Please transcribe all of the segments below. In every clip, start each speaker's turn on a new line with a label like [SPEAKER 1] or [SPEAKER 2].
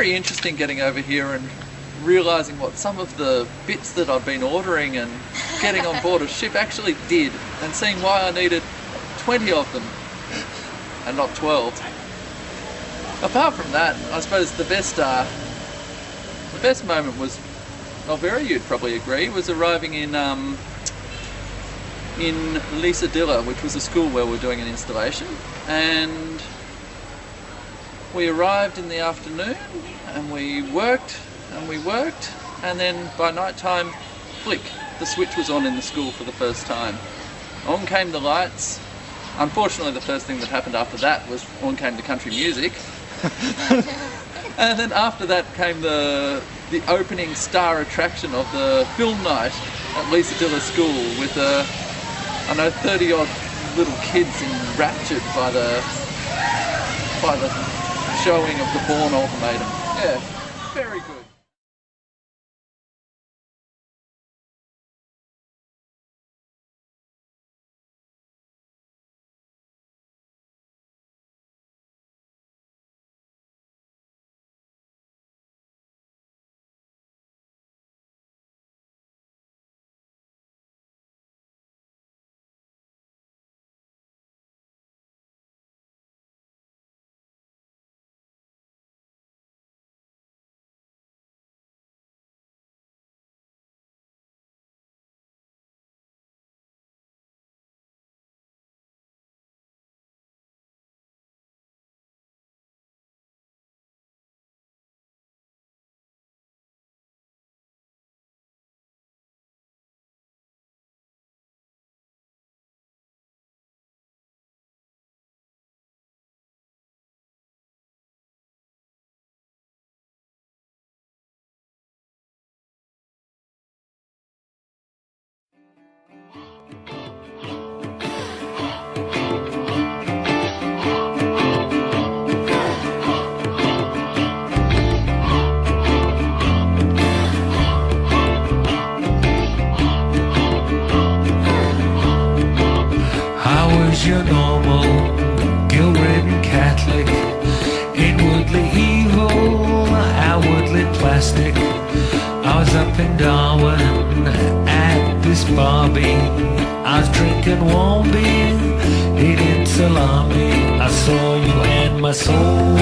[SPEAKER 1] very interesting getting over here and realising what some of the bits that I'd been ordering and getting on board a ship actually did, and seeing why I needed 20 of them and not 12. Apart from that, I suppose the best moment was, well, Vera, you'd probably agree, was arriving in Lisadilla, which was a school where we were doing an installation, and we arrived in the afternoon and we worked, and then by night time, flick, the switch was on in the school for the first time. On came the lights. Unfortunately, the first thing that happened after that was on came the country music. And then after that came the opening star attraction of the film night at Lisadilla School with I know 30 odd little kids enraptured by the showing of the Bourne Ultimatum. Yeah, very good.
[SPEAKER 2] Your normal, guilt-ridden Catholic, inwardly evil, outwardly plastic. I was up in Darwin at this barbie. I was drinking warm beer, eating salami. I saw you and my soul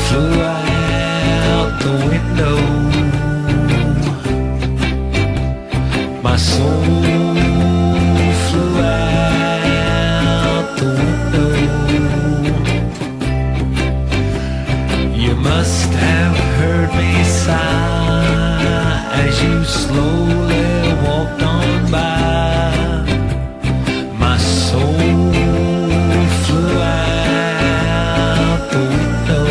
[SPEAKER 2] flew out the window. My soul flew out. Must have heard me sigh as you slowly walked on by. My soul flew out the window.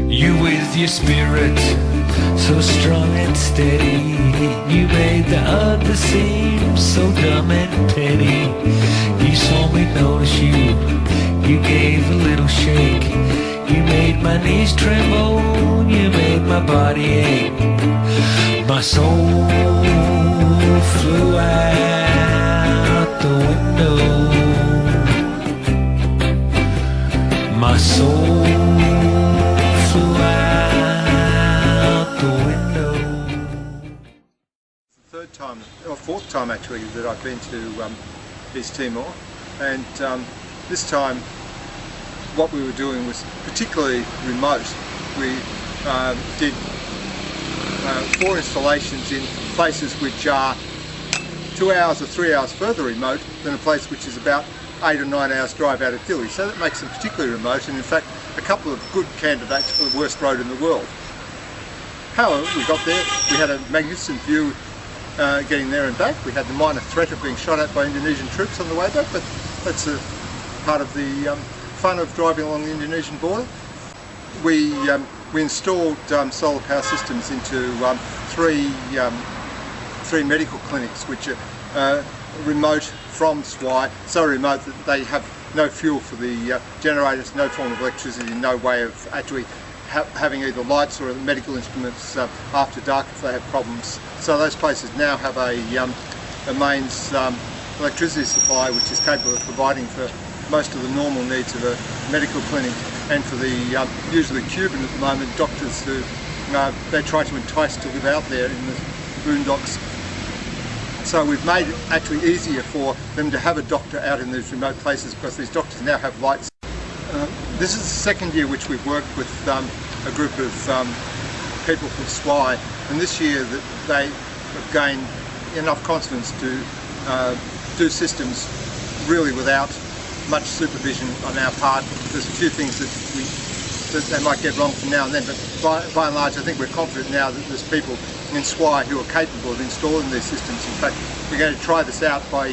[SPEAKER 2] You with your spirit, so strong and steady, you made the other seem so dumb and petty. You saw me notice you. You gave a little shake. You made my knees tremble. You made my body ache. My soul flew out the window. My soul flew out the window.
[SPEAKER 3] It's the third time, or fourth time actually, that I've been to East Timor, and this time what we were doing was particularly remote. We did 4 installations in places which are 2 hours or 3 hours further remote than a place which is about 8 or 9 hours drive out of Dili. So that makes them particularly remote, and in fact a couple of good candidates for the worst road in the world. However, we got there, we had a magnificent view getting there and back. We had the minor threat of being shot at by Indonesian troops on the way back, but that's a part of the fun of driving along the Indonesian border. We installed solar power systems into three medical clinics, which are remote from SWI, so remote that they have no fuel for the generators, no form of electricity, no way of actually having either lights or medical instruments after dark if they have problems. So those places now have a mains electricity supply which is capable of providing for most of the normal needs of a medical clinic, and for the usually Cuban at the moment doctors who they try to entice to live out there in the boondocks. So we've made it actually easier for them to have a doctor out in these remote places because these doctors now have lights. This is the second year which we've worked with a group of people from SWI, and this year that they have gained enough confidence to do systems really without much supervision on our part. There's a few things that they might get wrong from now and then, but by and large I think we're confident now that there's people in SWI who are capable of installing these systems. In fact, we're going to try this out by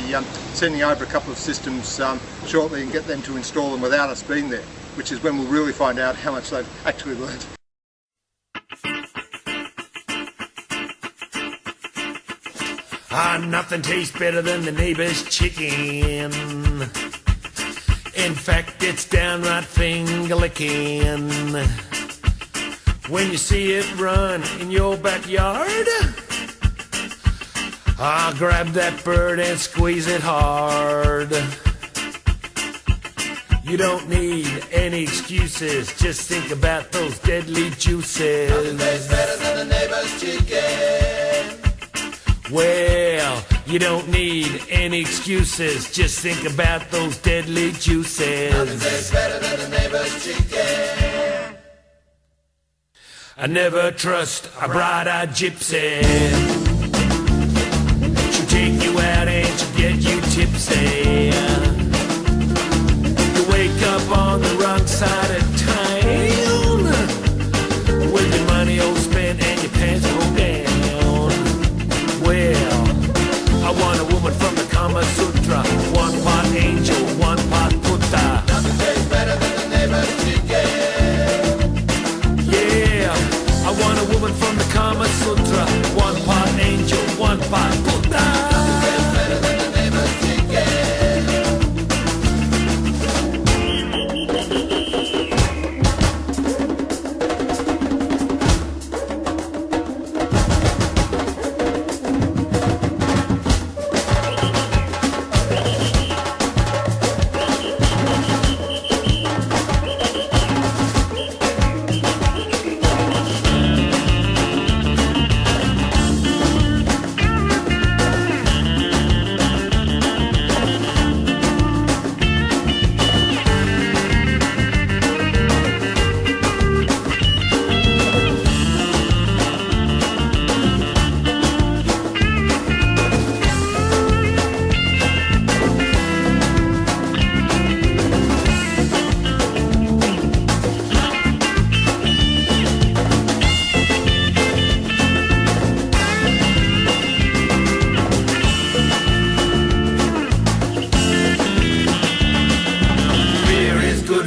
[SPEAKER 3] sending over a couple of systems shortly and get them to install them without us being there, which is when we'll really find out how much they've actually learned.
[SPEAKER 2] Nothing tastes better than the neighbor's chicken. In fact, it's downright finger-licking. When you see it run in your backyard, grab that bird and squeeze it hard. You don't need any excuses, just think about those deadly juices.
[SPEAKER 4] Nothing tastes better than the neighbor's chicken.
[SPEAKER 2] Well, you don't need any excuses, just think about those deadly juices.
[SPEAKER 4] Nothing tastes better than the neighbor's chicken.
[SPEAKER 2] I never trust a bright-eyed gypsy. She'll take you out and she'll get you tipsy. You wake up on the wrong side of town with your money all spent and your pants pulled down. Well, I want a woman from the Kama Sutra, one part angel, one part Buddha.
[SPEAKER 4] Nothing tastes better than the neighbor's chicken.
[SPEAKER 2] Yeah, I want a woman from the Kama Sutra, one part angel, one part Buddha.
[SPEAKER 4] Nothing tastes better than the neighbor's chicken.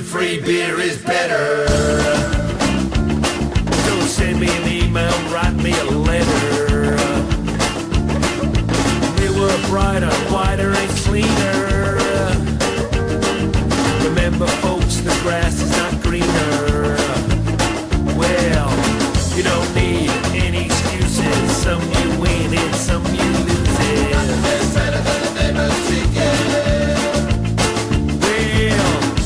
[SPEAKER 2] Free beer is better. Don't send me an email, write me a letter. Newer, brighter, whiter and cleaner. Remember folks, the grass is not greener. Well, you don't need any excuses. Some you win and some you lose it.
[SPEAKER 4] Nothing tastes better than the neighbor's chicken.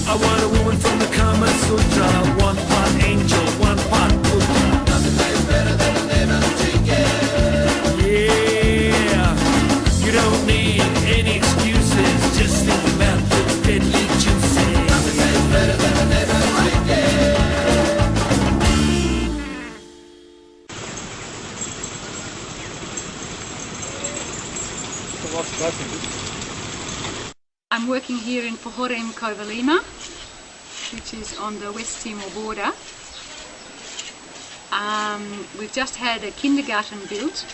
[SPEAKER 2] I want a woman from the Kama Sutra, one part angel, one part Buddha.
[SPEAKER 4] Nothing tastes better than the neighbor's chicken.
[SPEAKER 2] Yeah, you don't need any excuses, just think about those deadly juices.
[SPEAKER 4] Nothing tastes better than the neighbor's chicken.
[SPEAKER 5] I'm working here in Pohorem Kovalima, which is on the West Timor border. We've just had a kindergarten built,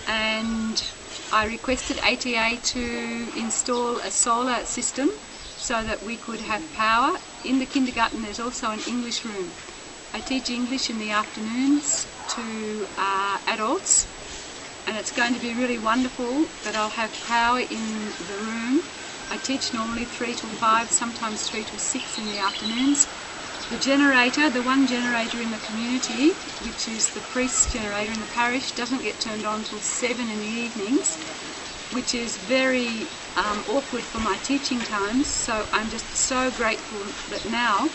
[SPEAKER 5] and I requested ATA to install a solar system so that we could have power. In the kindergarten there's also an English room. I teach English in the afternoons to adults, and it's going to be really wonderful that I'll have power in the room. I teach normally 3 till 5, sometimes 3 till 6 in the afternoons. The generator, the one generator in the community, which is the priest's generator in the parish, doesn't get turned on till 7 in the evenings. which is very awkward for my teaching times. So I'm just so grateful that now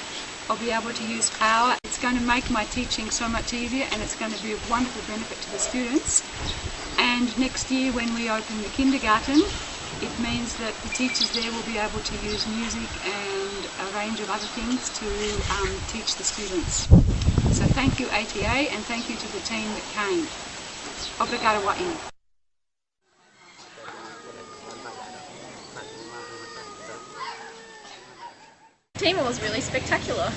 [SPEAKER 5] I'll be able to use power. It's going to make my teaching so much easier, and it's going to be of wonderful benefit to the students. And next year when we open the kindergarten, it means that the teachers there will be able to use music and a range of other things to teach the students. So thank you ATA, and thank you to the team that came. Obrigada wa'ina.
[SPEAKER 6] Timor was really spectacular.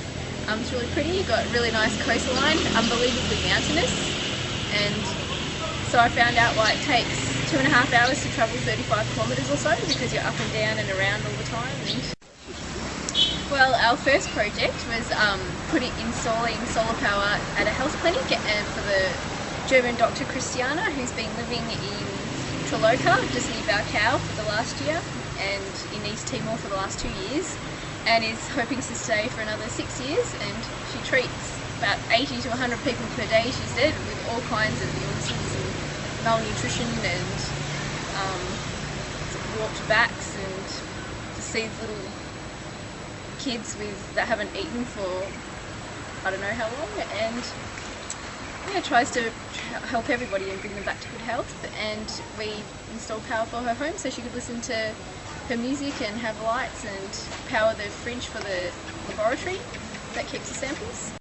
[SPEAKER 6] It's really pretty, got a really nice coastline, unbelievably mountainous, and so I found out why it takes 2.5 hours to travel 35 kilometres or so, because you're up and down and around all the time. Well, our first project was installing solar power at a health clinic for the German doctor Christiana, who's been living in Traloka, just near Baucau, for the last year, and in East Timor for the last 2 years, and is hoping to stay for another 6 years. And she treats about 80 to 100 people per day, she said, with all kinds of illnesses and malnutrition and warped backs, and to see little kids that haven't eaten for I don't know how long, and yeah, tries to help everybody and bring them back to good health. And we installed power for her home so she could listen to her music and have lights, and power the fridge for the laboratory that keeps the samples.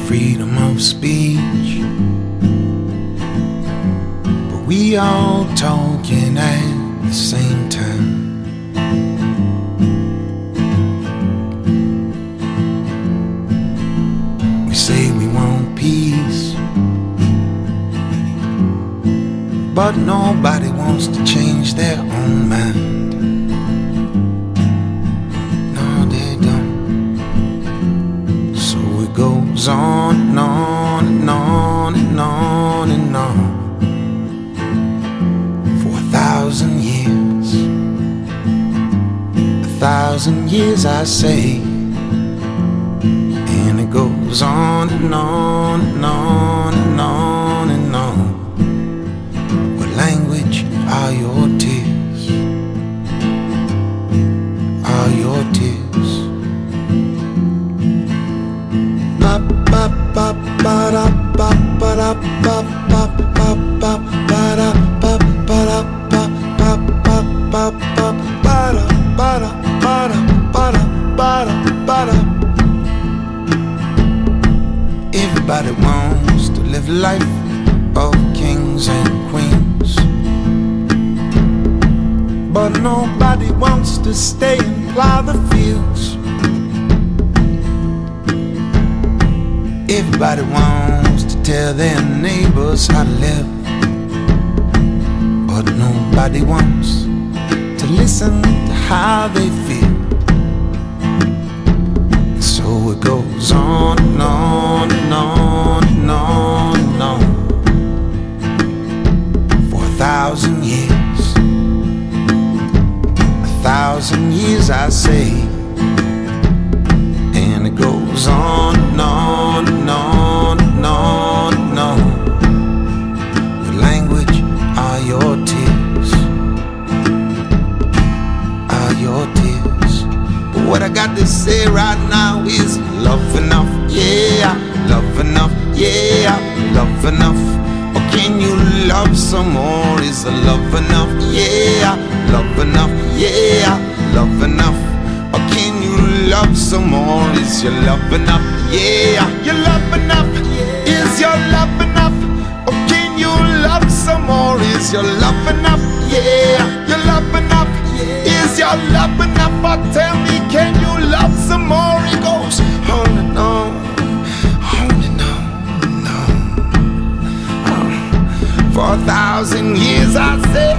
[SPEAKER 2] Freedom of speech, but we all talking at the same time. We say we want peace, but nobody wants to change their own mind. Goes on and on and on and on and on for 1,000 years. 1,000 years, I say, and it goes on and on and on and on and on. What language are your tears? Are your tears? Everybody wants to live life of kings and queens, but nobody wants to stay and plow the fields. Everybody wants to tell their neighbors how to live, but nobody wants to listen to how they feel. So it goes on and on and on and on and on for 1,000 years. 1,000 years, I say, and it goes on and on and on and on and on. What language are your tears? Are your tears? But what I got to say right now is love enough, yeah. Love enough, yeah. Love enough. Or can you love some more? Is the love enough, yeah. Love enough, yeah. Love enough. Or can you love some more? Is your love enough? Yeah, your love enough? Is your love enough? Or can you love some more? Is your love enough?
[SPEAKER 4] yeah. Your love enough, yeah. Is your love enough? Or tell me, can you love some more? It goes on and on, on and on. For 1,000 years I say,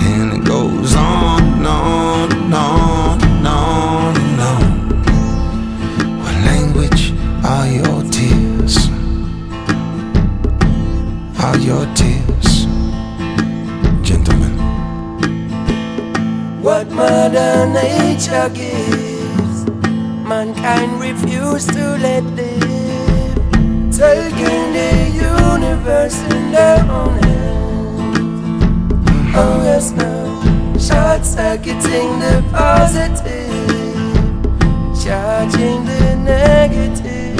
[SPEAKER 4] and it goes on and on and on and on and on. What language are your tears? Are your tears, gentlemen?
[SPEAKER 7] What Mother Nature gives, mankind refuse to let live, taking the universe in their own hands. Oh yes, now, short-circuiting the positive, charging the negative,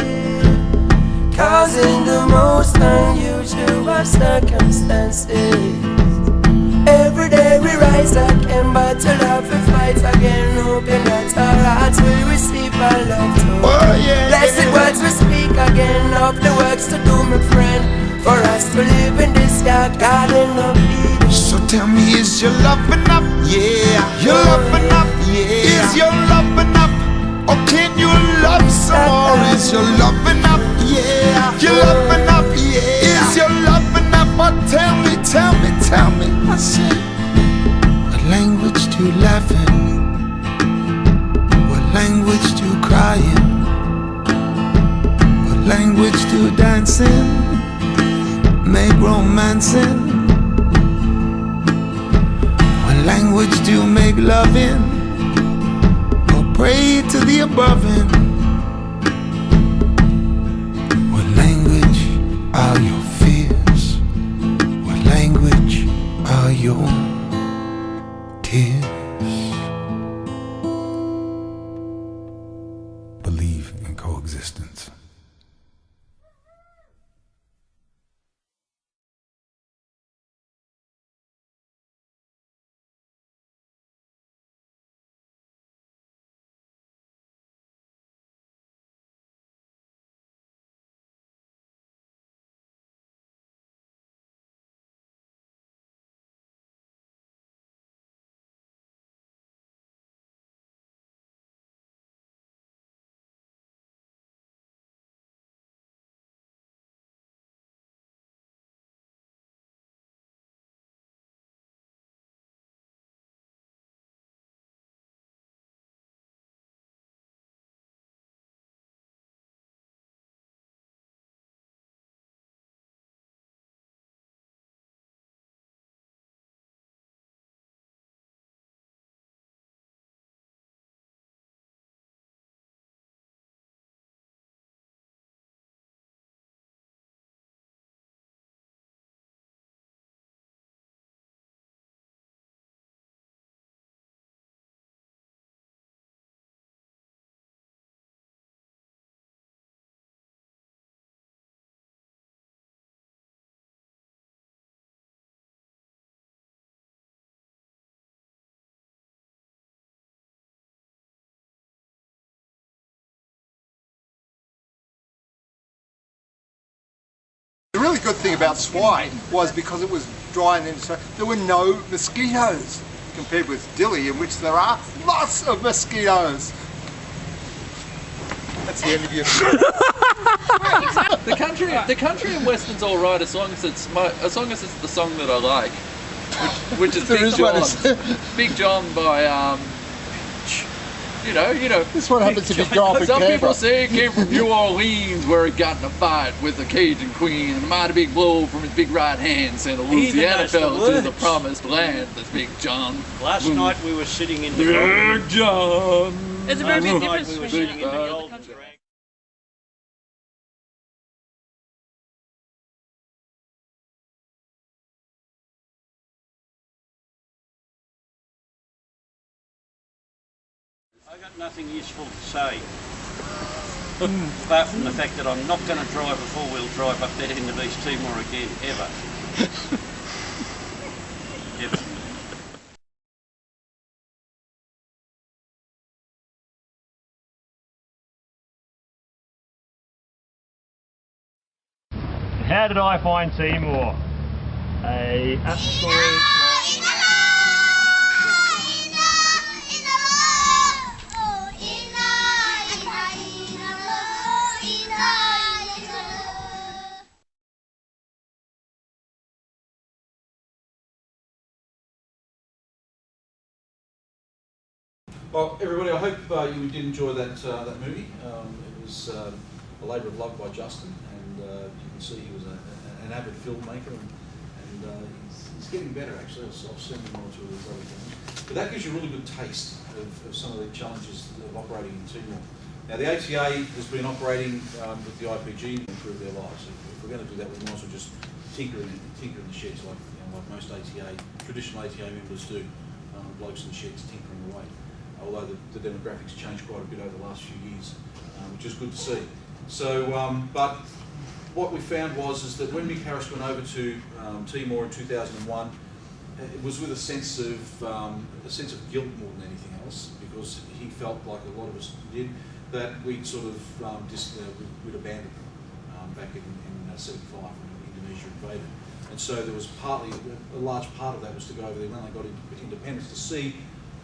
[SPEAKER 7] causing the most unusual circumstances. Every day we rise again, battle up and fight again, hoping that our hearts will receive our love too.
[SPEAKER 4] Oh yeah,
[SPEAKER 7] Blessed words we speak again of the works to do, my friend, for us to live in this garden of Eden.
[SPEAKER 4] So tell me, is your love enough? Yeah. Your love enough? Yeah. Is your love enough? Or can you love some more? Is your love enough? Yeah. Your love enough? Yeah. Is your love enough? Or tell me, tell me, tell me. I say, what language do you laugh in? What language do you cry in? What language do you dance in? Make romance in? What language do you make love in? Or pray to the above in? What language are your fears? What language are your tears? Believe in coexistence.
[SPEAKER 3] The really good thing about swine was because it was dry and then there were no mosquitoes compared with Dili, in which there are lots of mosquitoes. That's the end of your
[SPEAKER 1] The country in Western's all right as long as it's the song that I like, which is Big John. Big John by you know.
[SPEAKER 3] This one happens to be golf in
[SPEAKER 1] Some
[SPEAKER 3] Canberra.
[SPEAKER 1] people say it came from New Orleans, where he got in a fight with the Cajun Queen, and a mighty big blow from his big right hand sent a Louisiana fell to the promised land. That's Big John.
[SPEAKER 8] Last night we were sitting in the
[SPEAKER 1] Big John.
[SPEAKER 9] There's a very big
[SPEAKER 8] night
[SPEAKER 9] difference
[SPEAKER 8] we were
[SPEAKER 9] between
[SPEAKER 8] sitting in the Golden Dragon. I got nothing useful to say, apart from the fact that I'm not going to drive a four-wheel drive up that end of East Timor again, ever. Ever.
[SPEAKER 9] How did I find Timor? A absolute...
[SPEAKER 10] Well, everybody, I hope you did enjoy that movie. It was a labour of love by Justin, and you can see he was an avid filmmaker, and he's getting better actually. I've seen him on to his other things. But that gives you a really good taste of some of the challenges of operating in Timor. Now, the ATA has been operating with the IPG to improve their lives. If we're going to do that, we might as well just tinker in the sheds like most traditional ATA members do. Blokes in the sheds tinkering away. Although the demographics changed quite a bit over the last few years, which is good to see. So, but what we found is that when Mick Harris went over to Timor in 2001, it was with a sense of guilt more than anything else, because he felt like a lot of us did, that we'd sort of we'd abandoned them back in 75 when Indonesia invaded. And so there was partly a large part of that was to go over there when they got independence to see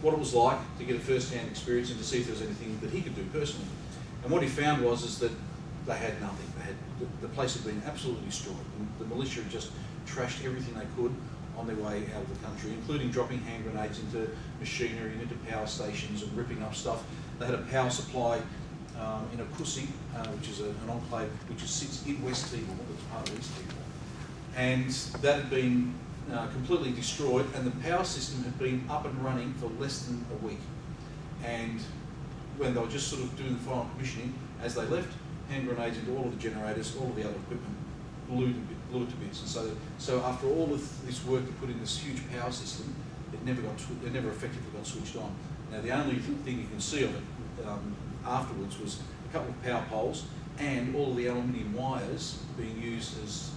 [SPEAKER 10] what it was like, to get a first-hand experience and to see if there was anything that he could do personally. And what he found is that they had nothing. The place had been absolutely destroyed. The militia had just trashed everything they could on their way out of the country, including dropping hand grenades into machinery and into power stations and ripping up stuff. They had a power supply in Akusi, which is an enclave which sits in West Timor, that's part of East Timor. And that had been completely destroyed, and the power system had been up and running for less than a week. And when they were just sort of doing the final commissioning, as they left, hand grenades into all of the generators, all of the other equipment, blew it to bits. And so after all of this work to put in this huge power system, it never effectively got switched on. Now the only thing you can see of it afterwards was a couple of power poles and all of the aluminium wires being used as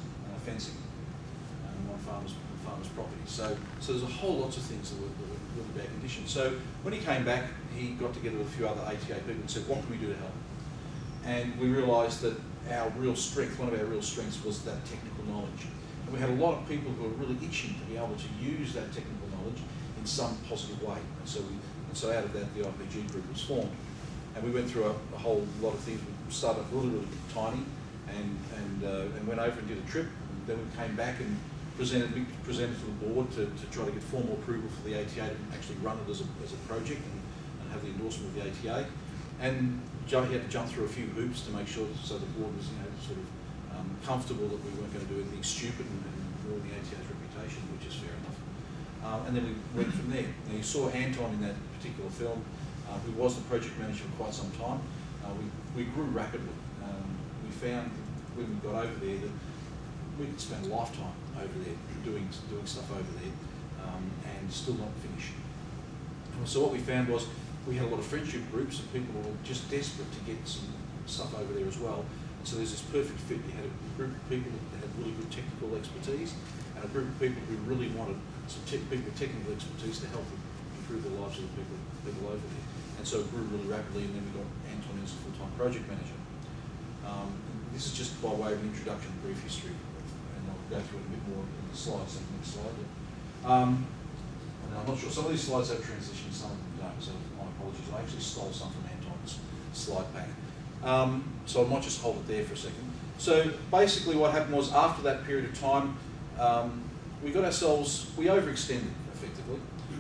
[SPEAKER 10] fencing on farmers' property. So there's a whole lots of things that were really bad condition. So when he came back, he got together with a few other ATA people and said, what can we do to help? And we realised that our real strength, one of our real strengths, was that technical knowledge. And we had a lot of people who were really itching to be able to use that technical knowledge in some positive way. And so out of that, the IPG group was formed. And we went through a whole lot of things. We started off really, really tiny and went over and did a trip. And then we came back and presented to the board to try to get formal approval for the ATA to actually run it as a project and have the endorsement of the ATA. And he had to jump through a few hoops to make sure so the board was sort of comfortable that we weren't going to do anything stupid and ruin the ATA's reputation, which is fair enough. And then we went from there. Now you saw Anton in that particular film, who was the project manager for quite some time. We grew rapidly. We found when we got over there that we could spend a lifetime over there doing stuff over there and still not finish. So what we found was we had a lot of friendship groups and people were just desperate to get some stuff over there as well. And so there's this perfect fit. You had a group of people that had really good technical expertise and a group of people who really wanted some people with technical expertise to help improve the lives of the people over there. And so it grew really rapidly, and then we got Anton as a full-time project manager. This is just by way of an introduction, brief history, and I'll go through it a bit more in the slides, the next slide. And I'm not sure, some of these slides have transitioned, some of them don't, so my apologies. I actually stole some from Anton's slide pack. So I might just hold it there for a second. So basically what happened was after that period of time, we overextended effectively.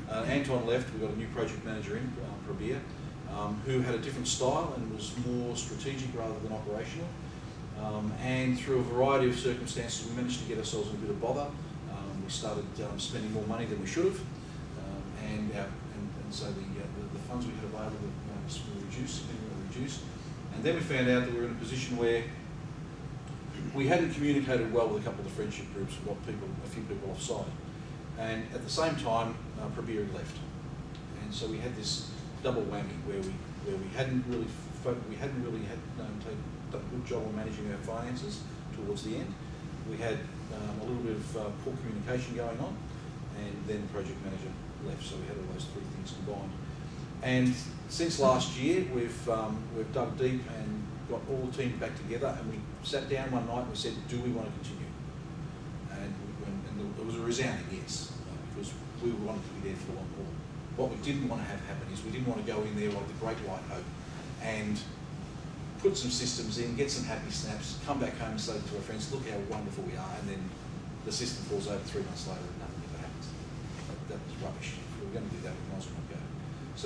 [SPEAKER 10] Anton left, we got a new project manager in, Prabir, who had a different style and was more strategic rather than operational. And through a variety of circumstances, we managed to get ourselves in a bit of bother. We started spending more money than we should have, and so the funds we had available were significantly reduced. And then we found out that we were in a position where we hadn't communicated well with a couple of the friendship groups and got a few people offside. And at the same time, Prabir had left, and so we had this double whammy where we hadn't really done a good job of managing our finances towards the end. We had a little bit of poor communication going on, and then the project manager left, so we had all those three things combined. And since last year, we've dug deep and got all the team back together, and we sat down one night and we said, do we want to continue? And it was a resounding yes, because we wanted to be there for the long haul. What we didn't want to have happen is we didn't want to go in there like the Great White Hope and put some systems in, get some happy snaps, come back home and say to our friends, look how wonderful we are, and then the system falls over 3 months later and nothing ever happens. That was rubbish. If we were going to do that, we might as well not go. So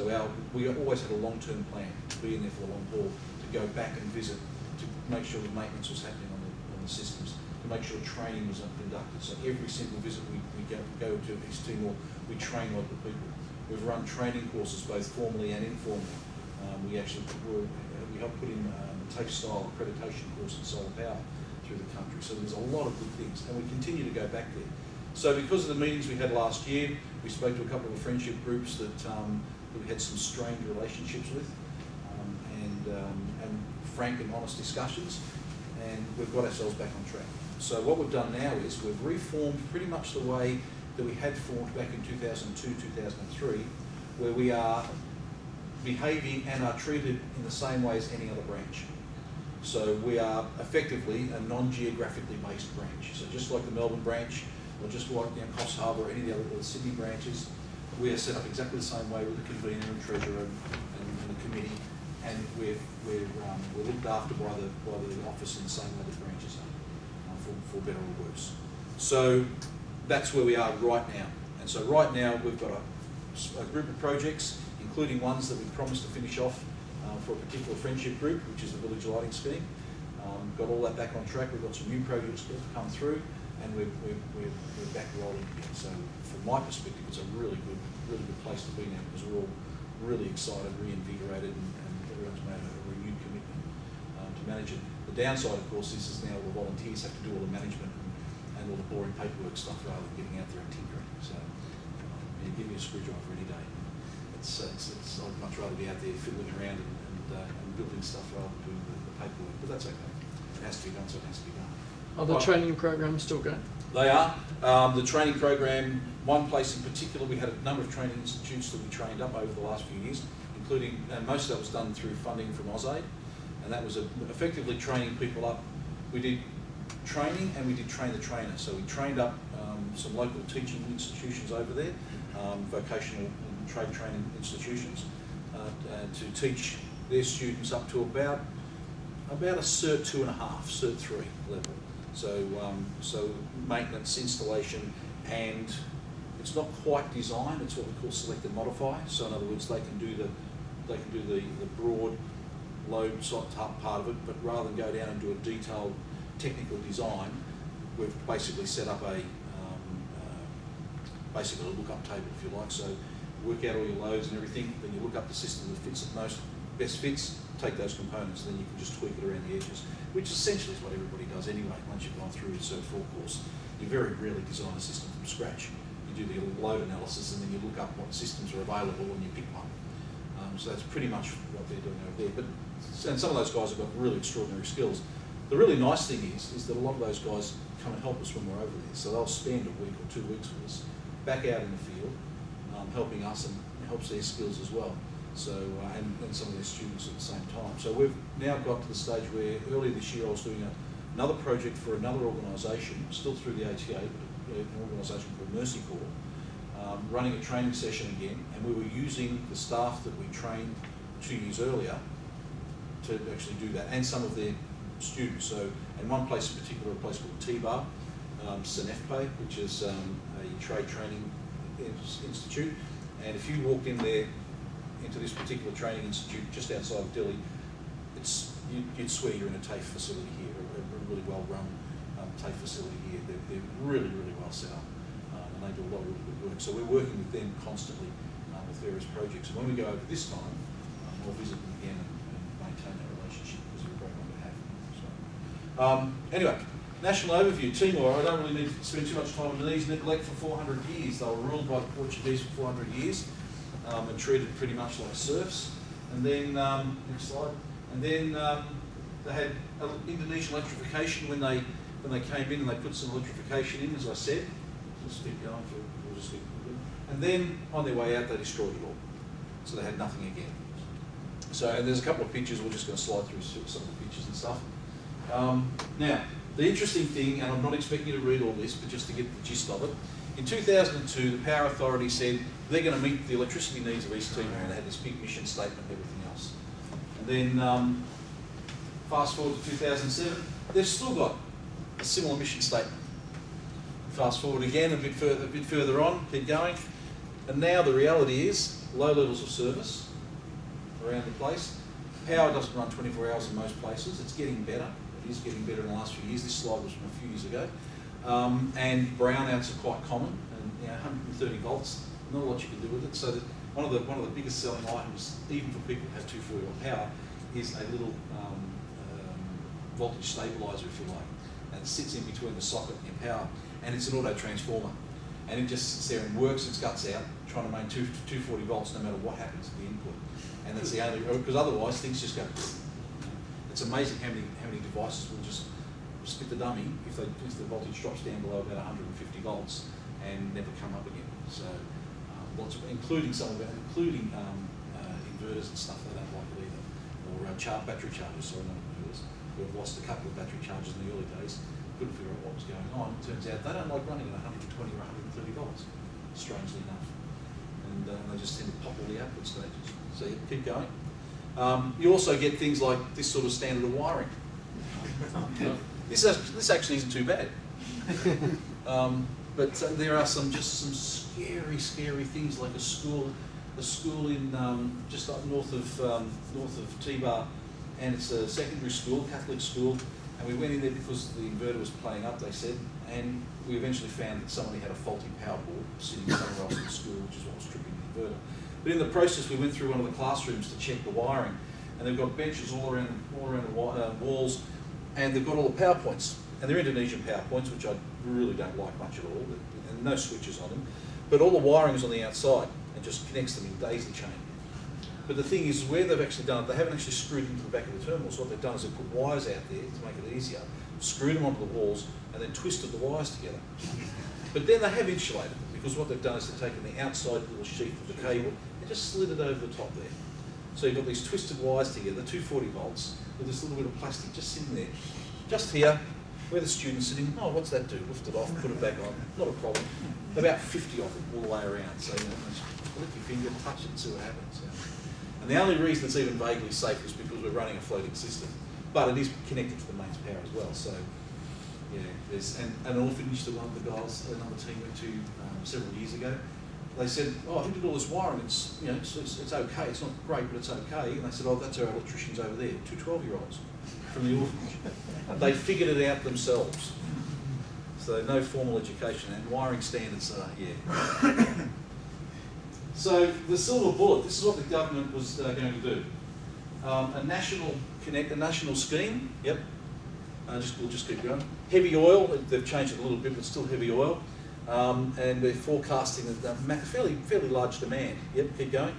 [SPEAKER 10] we always had a long-term plan to be in there for the long haul, to go back and visit, to make sure the maintenance was happening on the systems, to make sure training was conducted. So every single visit we go to East Timor, we train local people. We've run training courses, both formally and informally. We actually helped put in a TAFE-style accreditation course in solar power through the country. So there's a lot of good things, and we continue to go back there. So because of the meetings we had last year, we spoke to a couple of friendship groups that we had some strained relationships with, and frank and honest discussions, and we've got ourselves back on track. So what we've done now is we've reformed pretty much the way that we had formed back in 2002, 2003, where we are behaving and are treated in the same way as any other branch. So we are effectively a non-geographically based branch. So just like the Melbourne branch, or just like Coffs Harbour or any of the other Sydney branches, we are set up exactly the same way with the convener and treasurer and the committee, and we're looked after by the office in the same way the branches are, for better or worse. So that's where we are right now. And so right now we've got a group of projects, including ones that we promised to finish off for a particular friendship group, which is the Village Lighting Scheme. Got all that back on track. We've got some new projects to come through, and we're back rolling again. So from my perspective, it's a really good place to be now, because we're all really excited, reinvigorated, and everyone's made a renewed commitment to manage it. The downside, of course, is now the volunteers have to do all the management and all the boring paperwork stuff rather than getting out there and tinkering. So you give me a screwdriver any day. I'd much rather be out there fiddling around and building stuff rather than doing the paperwork. But that's okay. It has to be done, so it has to be done.
[SPEAKER 11] Are the training programs still going?
[SPEAKER 10] They are. The training program, one place in particular, we had a number of training institutes that we trained up over the last few years, including, and most of that was done through funding from AusAid, and that was effectively training people up. We did training and we did train the trainer. So we trained up some local teaching institutions over there, vocational and trade training institutions, to teach their students up to about a Cert 2.5, Cert 3 level. So maintenance, installation, and it's not quite design. It's what we call select and modify. So in other words, they can do the broad load part of it, but rather than go down and do a detailed technical design, we've basically set up basically a look-up table, if you like. So work out all your loads and everything, then you look up the system that fits the best fits, take those components, and then you can just tweak it around the edges, which essentially is what everybody does anyway. Once you've gone through your Cert 4 course, you very rarely design a system from scratch. You do the load analysis, and then you look up what systems are available and you pick one. So that's pretty much what they're doing over there. And some of those guys have got really extraordinary skills. The really nice thing is that a lot of those guys come and help us when we're over there. So they'll spend a week or 2 weeks with us, back out in the field, helping us, and it helps their skills as well. So and some of their students at the same time. So we've now got to the stage where earlier this year I was doing another project for another organisation, still through the ATA, but an organisation called Mercy Corps, running a training session again, and we were using the staff that we trained 2 years earlier to actually do that, and some of their students. So in one place in particular, a place called T-Bar, Senefpe, which is a trade training institute, and if you walked in there into this particular training institute just outside of Delhi, you'd swear you're in a TAFE facility here, a really well-run TAFE facility here. They're really, really well set up, and they do a lot of really good work. So we're working with them constantly with various projects. And when we go over this time, we'll visit them again and maintain that relationship, because we're a great one to have. So, anyway, national overview. Timor, I don't really need to spend too much time on these. Neglect for 400 years. They were ruled by the Portuguese for 400 years. And treated pretty much like serfs. And then, next slide. And then they had Indonesian electrification when they came in, and they put some electrification in, as I said. Just keep going for we'll just keep. And then on their way out, they destroyed it all. So they had nothing again. So, and there's a couple of pictures, we're just going to slide through some of the pictures and stuff. Now, the interesting thing, and I'm not expecting you to read all this, but just to get the gist of it, in 2002, the Power Authority said they're going to meet the electricity needs of East Timor, and they had this big mission statement and everything else. And then, fast forward to 2007, they've still got a similar mission statement. Fast forward again a bit further on, keep going, and now the reality is low levels of service around the place. Power doesn't run 24 hours in most places. It's getting better. It is getting better in the last few years. This slide was from a few years ago. And brownouts are quite common, and 130 volts, not a lot you can do with it. So that one of the biggest selling items, even for people who have 240 volt power, is a little voltage stabiliser, if you like, and it sits in between the socket and your power, and it's an auto transformer, and it just sits there and works its guts out, trying to maintain 240 volts no matter what happens to the input, and that's the only, because otherwise things just go. It's amazing how many devices will just spit the dummy if the voltage drops down below about 150 volts and never come up again. So lots of, including inverters and stuff, they don't like it either, or battery chargers. Sorry, not inverters. We've lost a couple of battery chargers in the early days. Couldn't figure out what was going on. It turns out they don't like running at 120 or 130 volts, strangely enough, and they just tend to pop all the output stages. So you keep going. You also get things like this sort of standard of wiring. This actually isn't too bad. But there are some scary things, like a school in just up north of T-Bar, and it's a secondary school, Catholic school, and we went in there because the inverter was playing up, they said, and we eventually found that somebody had a faulty power board sitting somewhere else in the school, which is what was tripping the inverter. But in the process, we went through one of the classrooms to check the wiring, and they've got benches all around the walls, and they've got all the power points, and they're Indonesian power points, which I really don't like much at all, and no switches on them, but all the wiring is on the outside and just connects them in daisy chain. But the thing is, where they've actually done it, they haven't actually screwed into the back of the terminals. What they've done is they've put wires out there to make it easier, screwed them onto the walls, and then twisted the wires together. But then they have insulated them, because what they've done is they've taken the outside little sheath of the cable and just slid it over the top there. So you've got these twisted wires together, 240 volts, with this little bit of plastic just sitting there. Just here, where the student's sitting, oh, what's that do? Lift it off, put it back on, not a problem. About 50 of them all the way around, so lift your finger, touch it and see what happens. And the only reason it's even vaguely safe is because we're running a floating system, but it is connected to the mains power as well. So, yeah, there's an orphanage that one of the guys, another team went to several years ago. They said, "Oh, who did all this wiring? It's okay. It's not great, but it's okay." And they said, "Oh, that's our electricians over there, 2 12-year-olds from the orphanage." They figured it out themselves. So no formal education, and wiring standards are, yeah. So the silver bullet, this is what the government was going to do. A national scheme, yep. We'll just keep going. Heavy oil, they've changed it a little bit, but still heavy oil. And they're forecasting a fairly large demand. Yep, keep going.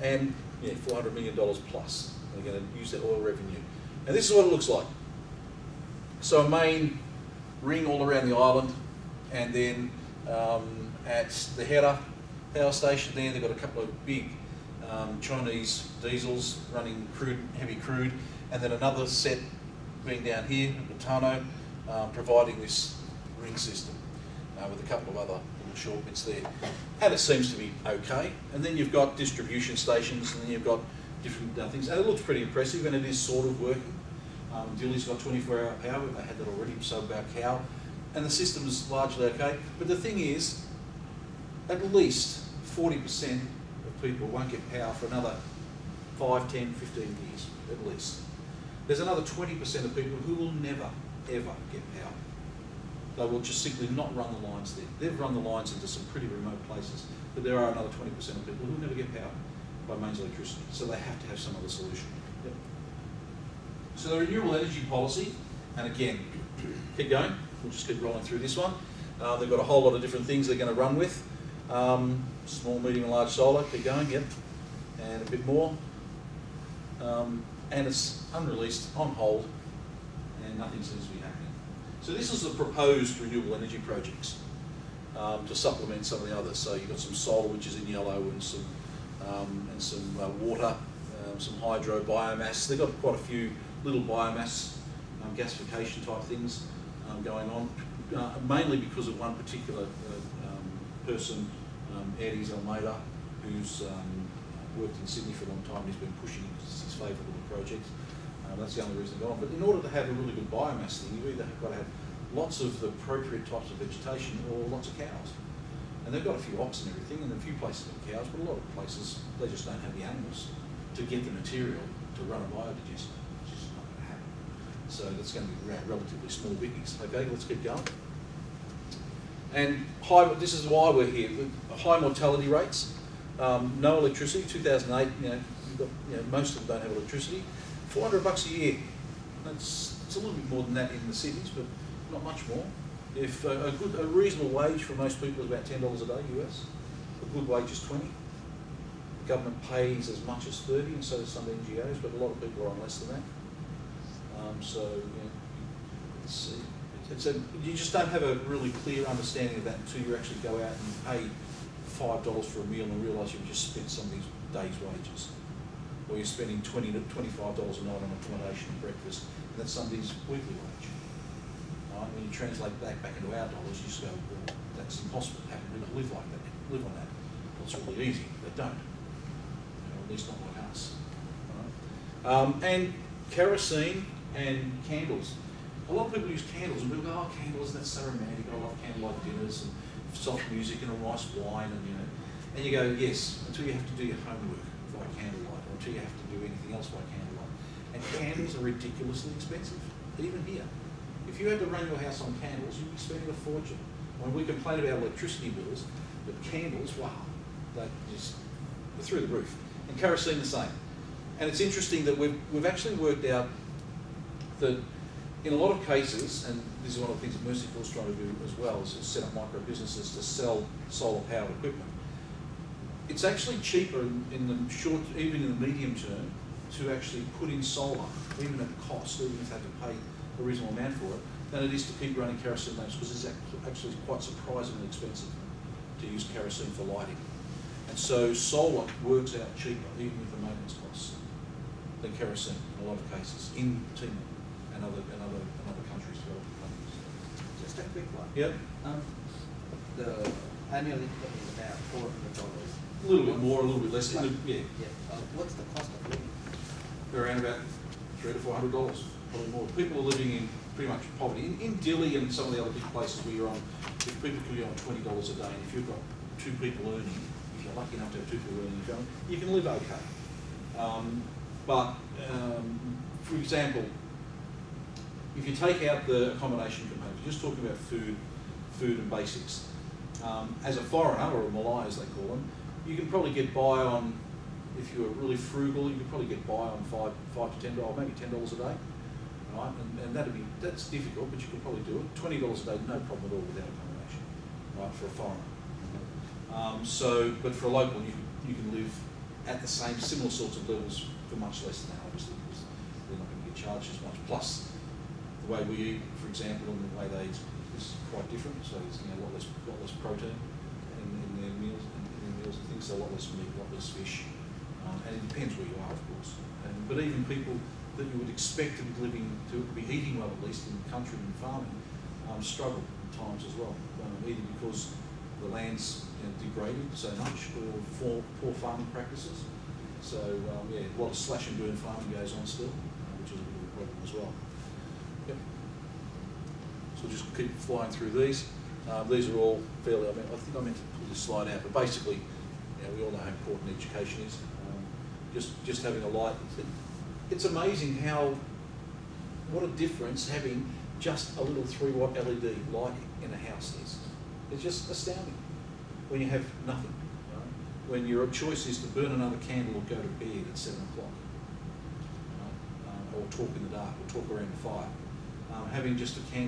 [SPEAKER 10] And yeah, $400 million plus. They're going to use that oil revenue. And this is what it looks like. So a main ring all around the island, and then at the header power station there, they've got a couple of big Chinese diesels running heavy crude, and then another set being down here at Butano, providing this ring system with a couple of other little short bits there. And it seems to be okay. And then you've got distribution stations, and then you've got different things. And it looks pretty impressive, and it is sort of working. Dilly's got 24-hour power. They had that already, so about Cow. And the system is largely okay. But the thing is, at least 40% of people won't get power for another 5, 10, 15 years, at least. There's another 20% of people who will never, ever get power. They will just simply not run the lines there. They've run the lines into some pretty remote places, but there are another 20% of people who will never get power by mains electricity, so they have to have some other solution. Yep. So the renewable energy policy, and again, keep going, we'll just keep rolling through this one. They've got a whole lot of different things they're going to run with. Small, medium and large solar, keep going, yep, and a bit more. And it's unreleased, on hold, and nothing seems to be happening. So this is the proposed renewable energy projects to supplement some of the others. So you've got some solar, which is in yellow, and some water, some hydro biomass. They've got quite a few little biomass gasification type things going on, mainly because of one particular person, Eddie Almeida, who's worked in Sydney for a long time. He's been pushing it because it's his favourite little project. That's the only reason they're on. But in order to have a really good biomass thing, you either have got to have lots of the appropriate types of vegetation or lots of cows. And they've got a few ox and everything, and a few places have cows, but a lot of places they just don't have the animals to get the material to run a biodigester, which is not going to happen. So that's going to be relatively small biggies. Okay, let's keep going. And this is why we're here. High mortality rates, no electricity. 2008, most of them don't have electricity. $400 a year. It's a little bit more than that in the cities, but not much more. If a reasonable wage for most people is about $10 a day US, a good wage is 20. The government pays as much as 30, and so does some NGOs, but a lot of people are on less than that. You just don't have a really clear understanding of that until you actually go out and pay $5 for a meal and realise you've just spent somebody's day's wages. Or you're spending $20 to $25 a night on accommodation and breakfast, and that's somebody's weekly wage. When you translate that back into our dollars, you just go, well, that's impossible. How can people live like that? Live on that? Well, it's really easy. They don't. At least not like us. Right? And kerosene and candles. A lot of people use candles, and people go, "Oh, candles, that's so romantic. I love candlelight dinners and soft music and a nice wine." And you go, yes, until you have to do your homework by candlelight, or until you have to do anything else by candlelight. And candles are ridiculously expensive, even here. If you had to run your house on candles, you'd be spending a fortune. We complain about electricity bills, but candles, wow, they're through the roof. And kerosene the same. And it's interesting that we've actually worked out that in a lot of cases, and this is one of the things that Mercyful's trying to do as well, is set up micro businesses to sell solar powered equipment. It's actually cheaper in the short, even in the medium term, to actually put in solar, even at cost, even if they have to pay a reasonable amount for it, than it is to keep running kerosene lamps, because it's actually quite surprisingly expensive to use kerosene for lighting. And so solar works out cheaper, even with the maintenance costs, than kerosene in a lot of cases, in Timor and other countries, developing countries.
[SPEAKER 12] Just a quick one.
[SPEAKER 10] Yep.
[SPEAKER 12] The annual income is about $400.
[SPEAKER 10] A little bit more, a little bit less.
[SPEAKER 12] What's the cost of living?
[SPEAKER 10] Around about $300 to $400, probably more. People are living in pretty much poverty. In Dili and some of the other big places where you're on, if people could be on $20 a day, and if you've got two people earning, if you're lucky enough to have two people earning, you can live okay. For example, if you take out the accommodation component, you're just talking about food and basics. As a foreigner, or a Malay as they call them, you can probably get by on, if you were really frugal, you could probably get by on $5 to $10, maybe $10 a day, right? And that's difficult, but you can probably do it. $20 a day, no problem at all without accommodation, right? For a foreigner. But for a local, you can live at the same similar sorts of levels for much less than that, obviously, because they're not going to get charged as much. Plus, the way we eat, for example, and the way they eat is quite different. So there's a lot less protein in their meals and things. So a lot less meat, a lot less fish. And it depends where you are, of course. But even people that you would expect to be eating well, at least in country and farming, struggle at times as well, either because the land's degraded so much, or poor farming practices. So a lot of slash and burn farming goes on still, which is a bit of a problem as well. Yep. So we'll just keep flying through these. These are all fairly. I think I meant to pull this slide out, but basically, we all know how important education is. Just having a light. It's amazing what a difference having just a little 3-watt LED lighting in a house is. It's just astounding when you have nothing. Right? When your choice is to burn another candle or go to bed at 7 o'clock, right? Or talk in the dark, or talk around the fire. Having just a couple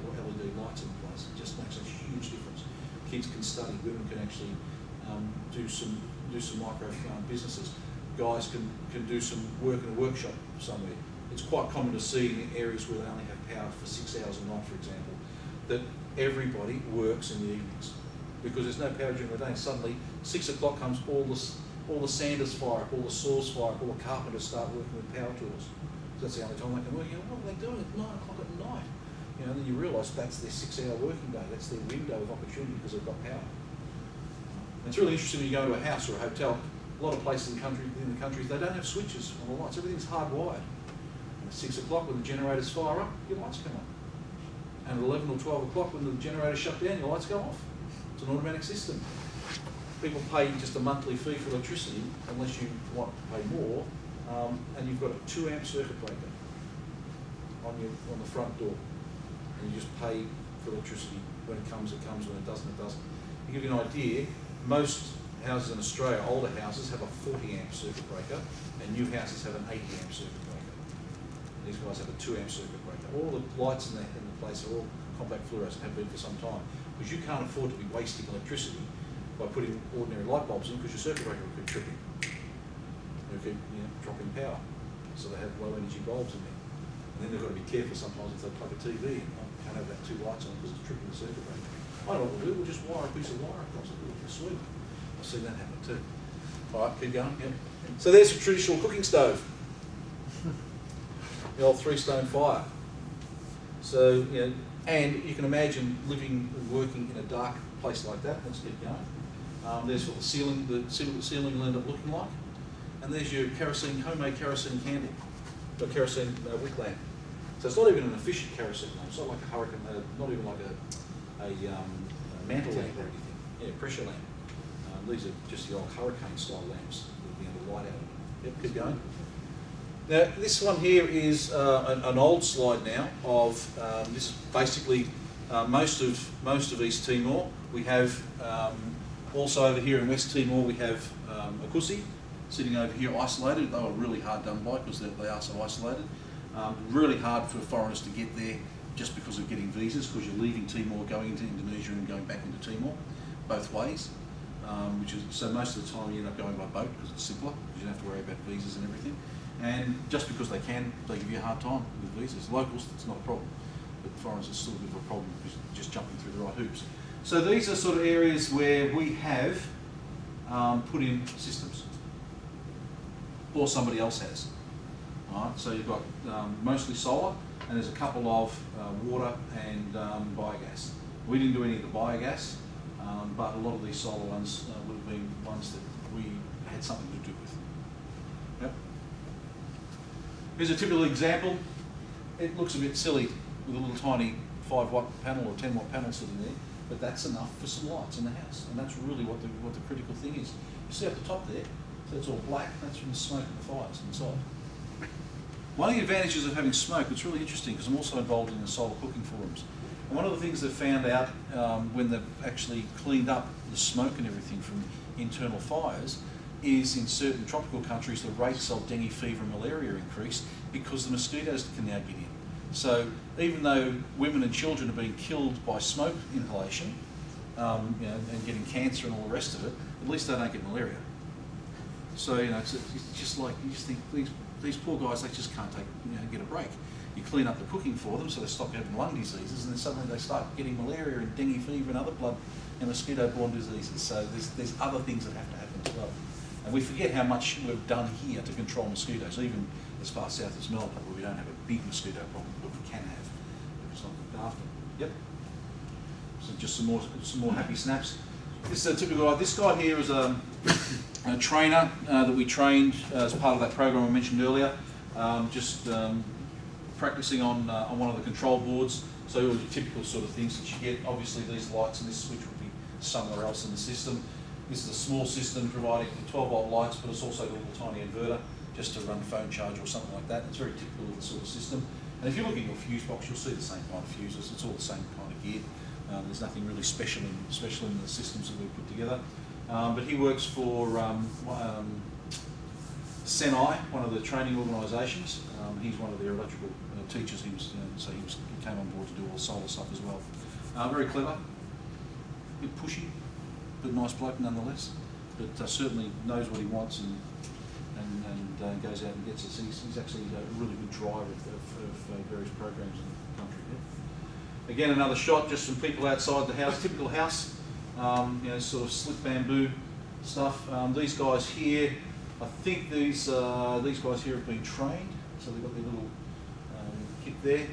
[SPEAKER 10] of LED lights in place, it just makes a huge difference. Kids can study, women can actually do some micro businesses. Guys can do some work in a workshop somewhere. It's quite common to see in areas where they only have power for 6 hours a night, for example, that everybody works in the evenings because there's no power during the day. And suddenly 6 o'clock comes, all all the sanders fire up, all the saws fire up, all the carpenters start working with power tools. So that's the only time they can work. You know, what are they doing at 9 o'clock at night? You know, then you realise that's their 6-hour working day. That's their window of opportunity because they've got power. And it's really interesting when you go to a house or a hotel. A lot of places in the country, they don't have switches on the lights. Everything's hardwired. And at 6 o'clock when the generators fire up, your lights come on. And at 11 or 12 o'clock when the generators shut down, your lights go off. It's an automatic system. People pay just a monthly fee for electricity unless you want to pay more, and you've got a 2-amp circuit breaker on the front door, and you just pay for electricity. When it comes, it comes. When it doesn't, it doesn't. To give you an idea, most houses in Australia, older houses, have a 40-amp circuit breaker, and new houses have an 80-amp circuit breaker. And these guys have a 2-amp circuit breaker. All the lights in the place are all compact fluorescent, have been for some time, because you can't afford to be wasting electricity by putting ordinary light bulbs in, because your circuit breaker will keep tripping. It will keep dropping power. So they have low energy bulbs in there. And then they've got to be careful sometimes if they plug a TV in. I can't have that 2 lights on because it's tripping the circuit breaker. I don't know what we'll do, we'll just wire a piece of wire across it. It'll be sweet. I've seen that happen too. All right, keep going. Yep. So there's a traditional cooking stove. The old 3-stone fire. So, you know, and you can imagine living and working in a dark place like that. Let's keep going. There's what the ceiling will end up looking like. And there's your homemade kerosene candle, or kerosene wick lamp. So it's not even an efficient kerosene lamp. It's not like a hurricane, not even like a mantle lamp or anything. Yeah, pressure lamp. These are just the old hurricane style lamps that we have a light out of. Yep, keep going. Now this one here is an old slide now of this is basically most of East Timor. We have also over here in West Timor we have a kusi sitting over here isolated. They were really hard done by because they are so isolated. Really hard for foreigners to get there just because of getting visas, because you're leaving Timor, going into Indonesia and going back into Timor, both ways. So most of the time you end up going by boat because it's simpler, because you don't have to worry about visas and everything. And just because they give you a hard time with visas. Locals, it's not a problem, but foreigners it's still a bit of a problem because you're just jumping through the right hoops. So these are sort of areas where we have put in systems, or somebody else has. All right, so you've got mostly solar, and there's a couple of water and biogas. We didn't do any of the biogas, but a lot of these solar ones would have been ones that we had something to do with. Yep. Here's a typical example. It looks a bit silly with a little tiny 5-watt panel or 10-watt panel sitting there, but that's enough for some lights in the house, and that's really what the critical thing is. You see up the top there, so it's all black. That's from the smoke and the fires inside. One of the advantages of having smoke, it's really interesting because I'm also involved in the solar cooking forums. And one of the things they've found out when they've actually cleaned up the smoke and everything from internal fires is in certain tropical countries the rates of dengue fever and malaria increase because the mosquitoes can now get in. So even though women and children are being killed by smoke inhalation and getting cancer and all the rest of it, at least they don't get malaria. So it's just like you just think these poor guys, they just can't get a break. You clean up the cooking for them so they stop having lung diseases, and then suddenly they start getting malaria and dengue fever and other blood and mosquito-borne diseases. So there's other things that have to happen as well. And we forget how much we've done here to control mosquitoes, even as far south as Melbourne, where we don't have a big mosquito problem, but we can have if it's not looked after. Yep. So just some more happy snaps. This is a typical guy. This guy here is a trainer that we trained as part of that program I mentioned earlier. Practicing on one of the control boards. So all your typical sort of things that you get. Obviously these lights and this switch would be somewhere else in the system. This is a small system providing 12-volt lights, but it's also got a little tiny inverter just to run phone charge or something like that. It's very typical of the sort of system. And if you look at your fuse box, you'll see the same kind of fuses. It's all the same kind of gear. There's nothing really special in the systems that we've put together. But he works for Senai, one of the training organisations. He's one of their electrical teachers. He came on board to do all the solar stuff as well. Very clever, a bit pushy, but nice bloke nonetheless. But certainly knows what he wants and goes out and gets it. He's actually a really good driver of various programs in the country. Yeah. Again, another shot, just some people outside the house, typical house. Sort of split bamboo stuff. These guys here, I think these guys here have been trained, so they've got their little kit there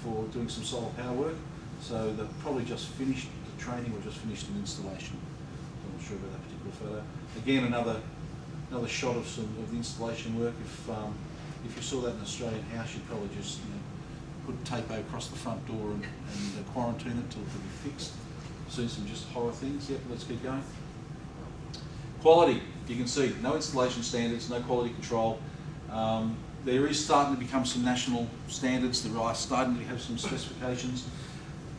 [SPEAKER 10] for doing some solar power work. So they've probably just finished the training or just finished an installation. I'm not sure about that particular photo. Again, another shot of the installation work. If you saw that in an Australian house, you'd probably just put tape across the front door and quarantine it until it could be fixed. See some just horror things. Yep, let's keep going. Quality, you can see, no installation standards, no quality control. There is starting to become some national standards. There are starting to have some specifications.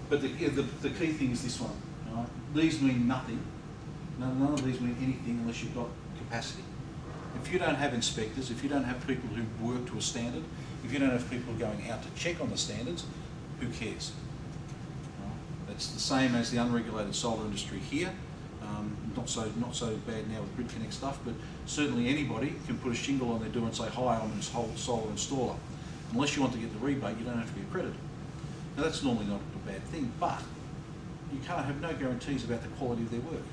[SPEAKER 10] But the key thing is this one. Right? These mean nothing. None of these mean anything unless you've got capacity. If you don't have inspectors, if you don't have people who work to a standard, if you don't have people going out to check on the standards, who cares? Right? That's the same as the unregulated solar industry here. Not so bad now with grid connect stuff, but certainly anybody can put a shingle on their door and say, hi, I'm a solar installer. Unless you want to get the rebate, you don't have to be accredited. Now that's normally not a bad thing, but you can't have no guarantees about the quality of their work.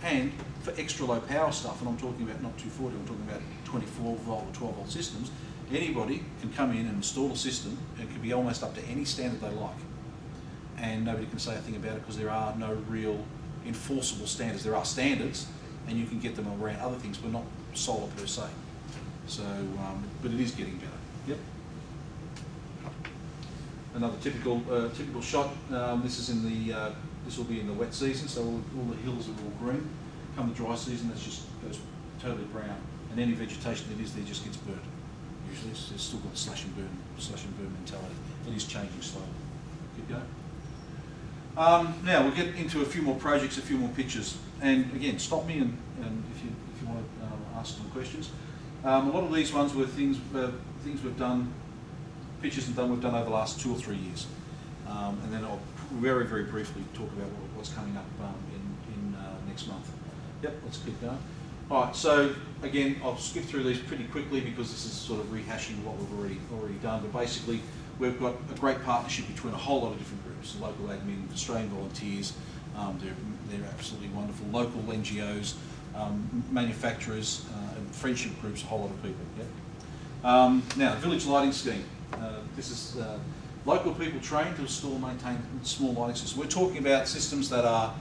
[SPEAKER 10] And for extra low power stuff, and I'm talking about not 240, I'm talking about 24 volt or 12 volt systems, anybody can come in and install a system and it can be almost up to any standard they like. And nobody can say a thing about it because there are no real enforceable standards. There are standards and you can get them around other things, but not solar per se. So, but it is getting better. Yep. Another typical shot. This is in the this will be in the wet season, so all the hills are all green. Come the dry season, that just goes totally brown, and any vegetation that is there just gets burnt. Usually, it's still got slash and burn mentality. It is changing slowly. Keep going. Now we'll get into a few more projects, a few more pictures, and again, stop me and if you want to ask some questions. A lot of these ones were things we've done, pictures we've done over the last 2 or 3 years, and then I'll very briefly talk about what's coming up in next month. Yep, let's keep going. All right, so again, I'll skip through these pretty quickly because this is sort of rehashing what we've already done. But basically, we've got a great partnership between a whole lot of different groups: local admin, Australian volunteers. They're absolutely wonderful. Local NGOs, manufacturers, and friendship groups. A whole lot of people. Yep. Now, village lighting scheme. This is local people trained to install and maintain small lighting systems. We're talking about systems that are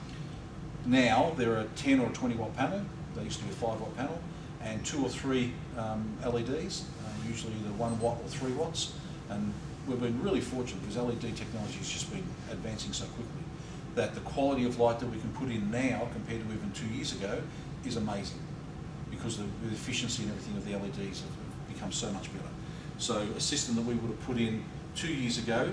[SPEAKER 10] now, they're a 10 or 20 watt panel. They used to be a 5 watt panel, and 2 or 3 LEDs, usually either 1 watt or 3 watts. And we've been really fortunate because LED technology has just been advancing so quickly that the quality of light that we can put in now compared to even 2 years ago is amazing because the efficiency and everything of the LEDs have become so much better. So a system that we would have put in 2 years ago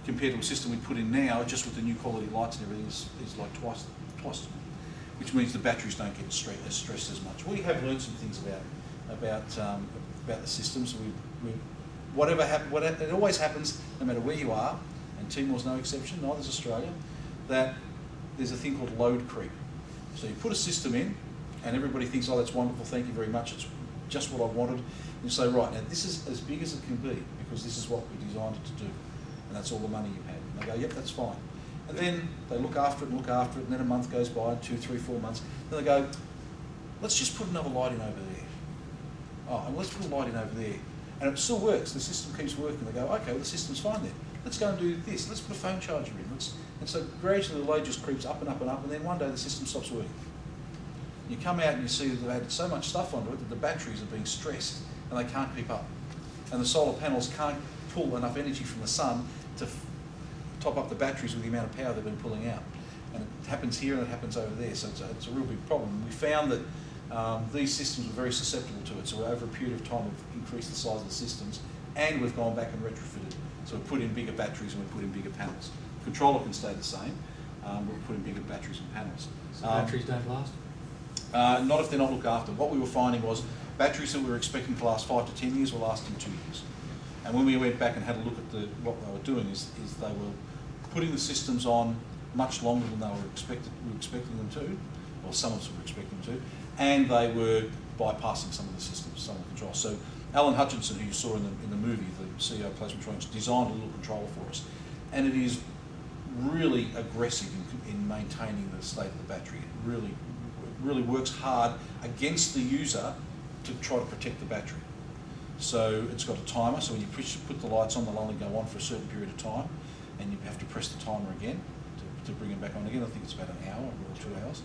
[SPEAKER 10] compared to a system we put in now, just with the new quality lights and everything, is like twice as good, which means the batteries don't get stressed as much. We have learned some things about the systems. It always happens, no matter where you are, and Timor's no exception, neither is Australia, that there's a thing called load creep. So you put a system in, and everybody thinks, oh, that's wonderful, thank you very much, it's just what I wanted. And you say, right, now this is as big as it can be, because this is what we designed it to do, and that's all the money you had. And they go, yep, that's fine. And then they look after it, and then a month goes by, 2, 3, 4 months, then they go, let's just put another light in over there. Oh, and let's put a light in over there. And it still works, the system keeps working. They go, okay, well, the system's fine then. Let's go and do this, let's put a phone charger in. And so gradually the load just creeps up and up and up, and then one day the system stops working. You come out and you see that they've added so much stuff onto it that the batteries are being stressed and they can't keep up. And the solar panels can't pull enough energy from the sun to top up the batteries with the amount of power they've been pulling out. And it happens here and it happens over there, so it's a real big problem. We found that these systems were very susceptible to it, so over a period of time we've increased the size of the systems and we've gone back and retrofitted. So we've put in bigger batteries and we've put in bigger panels. The controller can stay the same, but we've put in bigger batteries and panels.
[SPEAKER 11] So batteries don't last?
[SPEAKER 10] Not if they're not looked after. What we were finding was batteries that we were expecting to last 5 to 10 years were lasting 2 years. And when we went back and had a look at what they were doing is they were putting the systems on much longer than we were expecting them to, or some of us were expecting them to, and they were bypassing some of the systems, some of the controls. So Alan Hutchinson, who you saw in the movie, the CEO of Plasmatronics, designed a little controller for us, and it is really aggressive in maintaining the state of the battery. It really really works hard against the user to try to protect the battery. So it's got a timer, so when you put the lights on, they'll only go on for a certain period of time, and you have to press the timer again to bring them back on again. I think it's about an hour or 2 hours.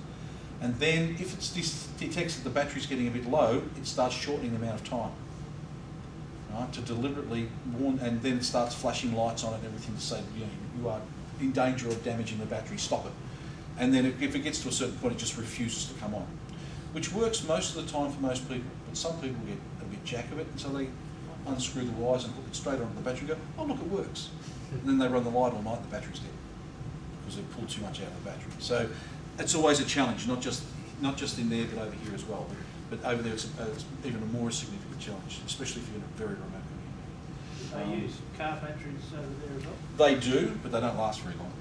[SPEAKER 10] And then if it detects that the battery's getting a bit low, it starts shortening the amount of time, right, to deliberately warn, and then it starts flashing lights on it and everything to say, you are in danger of damaging the battery, stop it. And then if it gets to a certain point, it just refuses to come on, which works most of the time for most people, but some people get a bit jack of it, and so they unscrew the wires and hook it straight onto the battery and go, oh look, it works. And then they run the light all night and the battery's dead because they've pulled too much out of the battery. So it's always a challenge, not just in there but over here as well. But over there it's even a more significant challenge, especially if you're in a very remote community.
[SPEAKER 8] They use car batteries over there as well?
[SPEAKER 10] They do, but they don't last very long.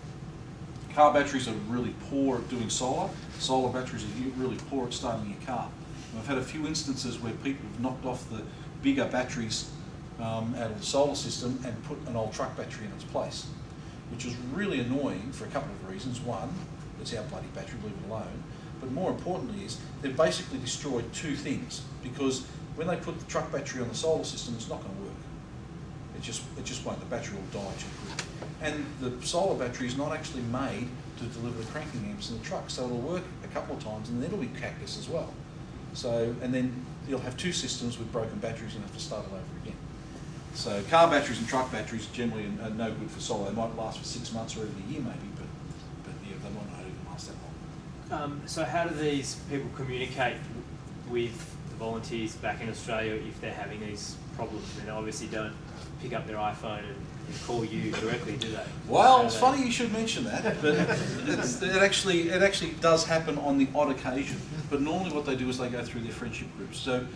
[SPEAKER 10] Car batteries are really poor at doing solar. Solar batteries are really poor at starting your car. And I've had a few instances where people have knocked off the bigger batteries out of the solar system and put an old truck battery in its place, which is really annoying for a couple of reasons. One, it's our bloody battery, leave it alone. But more importantly is they've basically destroyed two things, because when they put the truck battery on the solar system, it's not going to work. It just won't. The battery will die too quickly. And the solar battery is not actually made to deliver the cranking amps in the truck, so it'll work a couple of times and then it'll be cactus as well. So, and then you'll have two systems with broken batteries and have to start it over again. So car batteries and truck batteries generally are no good for solar. They might last for 6 months or even a year maybe, but yeah, they might not even last that long.
[SPEAKER 13] So how do these people communicate with the volunteers back in Australia if they're having these problems? And they obviously don't pick up their iPhone and call you directly, do they?
[SPEAKER 10] Well, it's funny you should mention that, but it actually does happen on the odd occasion. But normally what they do is they go through their friendship groups. So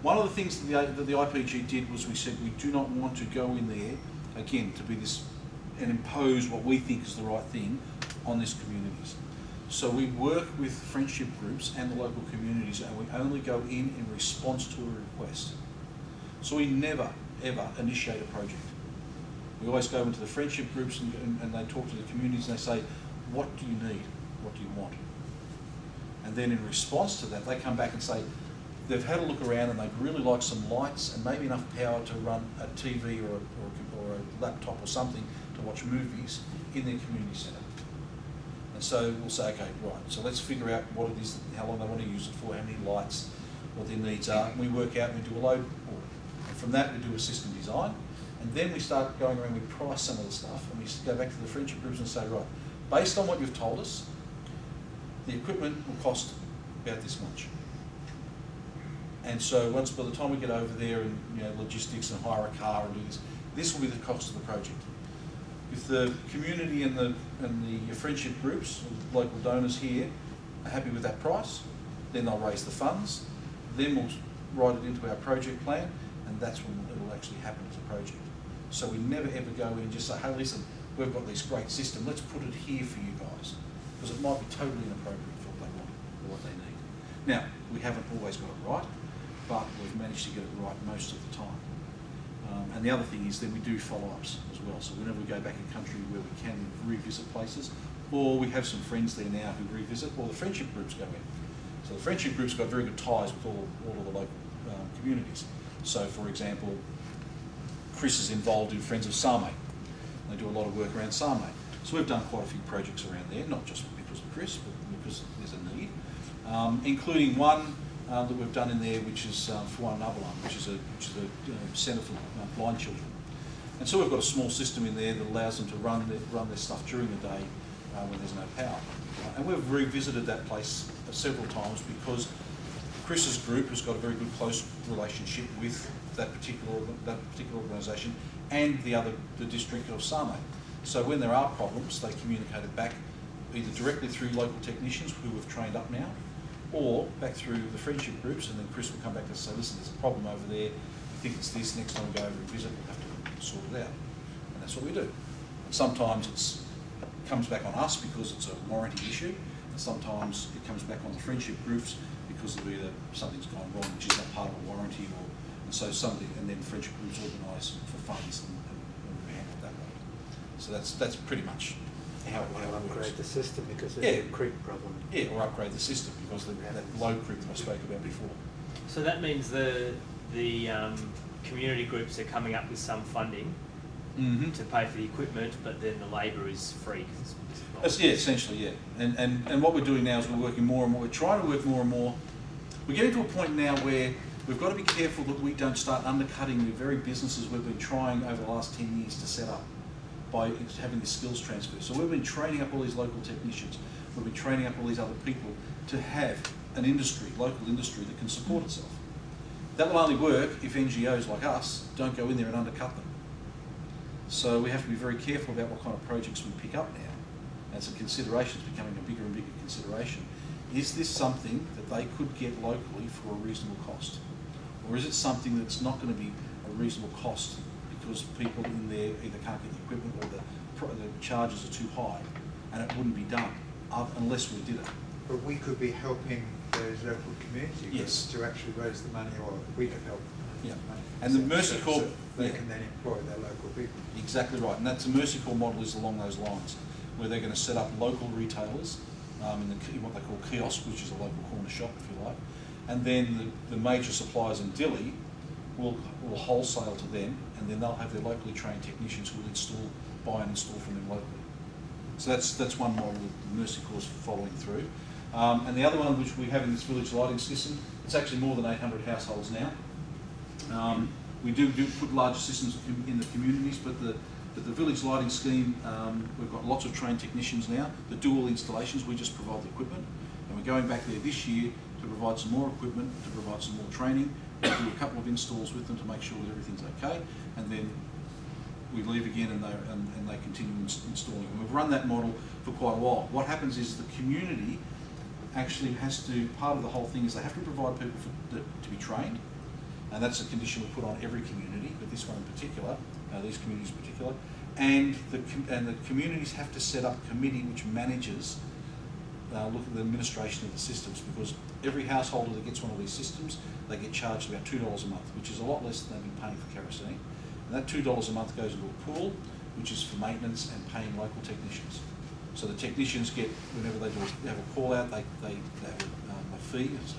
[SPEAKER 10] one of the things that the IPG did was we said we do not want to go in there, again, to be this and impose what we think is the right thing on these communities. So we work with friendship groups and the local communities, and we only go in response to a request. So we never, ever initiate a project. We always go into the friendship groups and they talk to the communities and they say, what do you need? What do you want? And then in response to that, they come back and say, they've had a look around and they'd really like some lights and maybe enough power to run a TV or a laptop or something to watch movies in their community centre. And so we'll say, okay, right, so let's figure out what it is, how long they want to use it for, how many lights, what their needs are. And we work out and we do a load report. And from that we do a system design. And then we start going around, we price some of the stuff, and we go back to the friendship groups and say, right, based on what you've told us, the equipment will cost about this much. And so by the time we get over there and logistics and hire a car and do this will be the cost of the project. If the community and the friendship groups, local donors here, are happy with that price, then they'll raise the funds, then we'll write it into our project plan, and that's when it will actually happen as a project. So we never ever go in and just say, hey listen, we've got this great system, let's put it here for you guys, because it might be totally inappropriate for what they want or what they need. Now, we haven't always got it right, but we've managed to get it right most of the time. And the other thing is that we do follow-ups as well. So whenever we go back in country where we can revisit places, or we have some friends there now who revisit, or the friendship groups go in. So the friendship groups got very good ties with all of the local communities. So for example, Chris is involved in Friends of Same. They do a lot of work around Same. So we've done quite a few projects around there, not just because of Chris, but because there's a need. Including one that we've done in there, which is for Nabalan, which is a centre for blind children. And so we've got a small system in there that allows them to run their stuff during the day when there's no power. And we've revisited that place several times because Chris's group has got a very good close relationship with that particular organisation and the district of Same. So when there are problems, they communicate it back either directly through local technicians who we've trained up now, or back through the friendship groups, and then Chris will come back and say, listen, there's a problem over there, I think it's this, next time we go over and visit, we'll have to sort it out. And that's what we do. And sometimes it comes back on us because it's a warranty issue, and sometimes it comes back on the friendship groups because of either something's gone wrong, which is not part of a warranty, and so something, and then friendship groups organise for funds and we handle it that way. So that's pretty much how it
[SPEAKER 14] upgrade
[SPEAKER 10] works.
[SPEAKER 14] the system because of
[SPEAKER 10] Yeah.
[SPEAKER 14] the creep problem.
[SPEAKER 10] Yeah, or upgrade the system because of that low creep that I spoke about before.
[SPEAKER 13] So that means the community groups are coming up with some funding to pay for the equipment, but then the labour is free.
[SPEAKER 10] Yeah, essentially, yeah. And what we're doing now is we're working more and more. We're trying to work more and more. We're getting to a point now where we've got to be careful that we don't start undercutting the very businesses we've been trying over the last 10 years to set up by having this skills transfer. So we've been training up all these local technicians. We've been training up all these other people to have an industry, local industry that can support itself. That will only work if NGOs like us don't go in there and undercut them. So we have to be very careful about what kind of projects we pick up now. And it's a consideration, it's becoming a bigger and bigger consideration. Is this something that they could get locally for a reasonable cost? Or is it something that's not going to be a reasonable cost because people in there either can't get the equipment or the charges are too high and it wouldn't be done unless we did it?
[SPEAKER 15] But we could be helping those local community
[SPEAKER 10] Yes.
[SPEAKER 15] groups to actually raise the money, or we could help.
[SPEAKER 10] Yeah.
[SPEAKER 15] Money.
[SPEAKER 10] And the Mercy Corps,
[SPEAKER 15] so they
[SPEAKER 10] yeah.
[SPEAKER 15] can then employ their local people.
[SPEAKER 10] Exactly right, and that's the Mercy Corps model is along those lines, where they're going to set up local retailers in what they call kiosk, which is a local corner shop, if you like, and then the major suppliers in Dili will wholesale to them, and then they'll have their locally trained technicians who will buy and install from them locally. So that's one model that the Mercy Corps is following through. And the other one which we have in this village lighting system, it's actually more than 800 households now. We do put larger systems in the communities, but the village lighting scheme, we've got lots of trained technicians now that do all the installations. We just provide the equipment, and we're going back there this year to provide some more equipment, to provide some more training. We'll do a couple of installs with them to make sure that everything's okay, and then we leave again and they continue installing. And we've run that model for quite a while. What happens is the community actually has to, part of the whole thing is they have to provide people to be trained, and that's a condition we put on every community, but this one in particular, these communities in particular, and the communities have to set up a committee which manages look at the administration of the systems, because every householder that gets one of these systems, they get charged about $2 a month, which is a lot less than they've been paying for kerosene. And that $2 a month goes into a pool, which is for maintenance and paying local technicians. So the technicians get, whenever they have a call out, they have a fee, so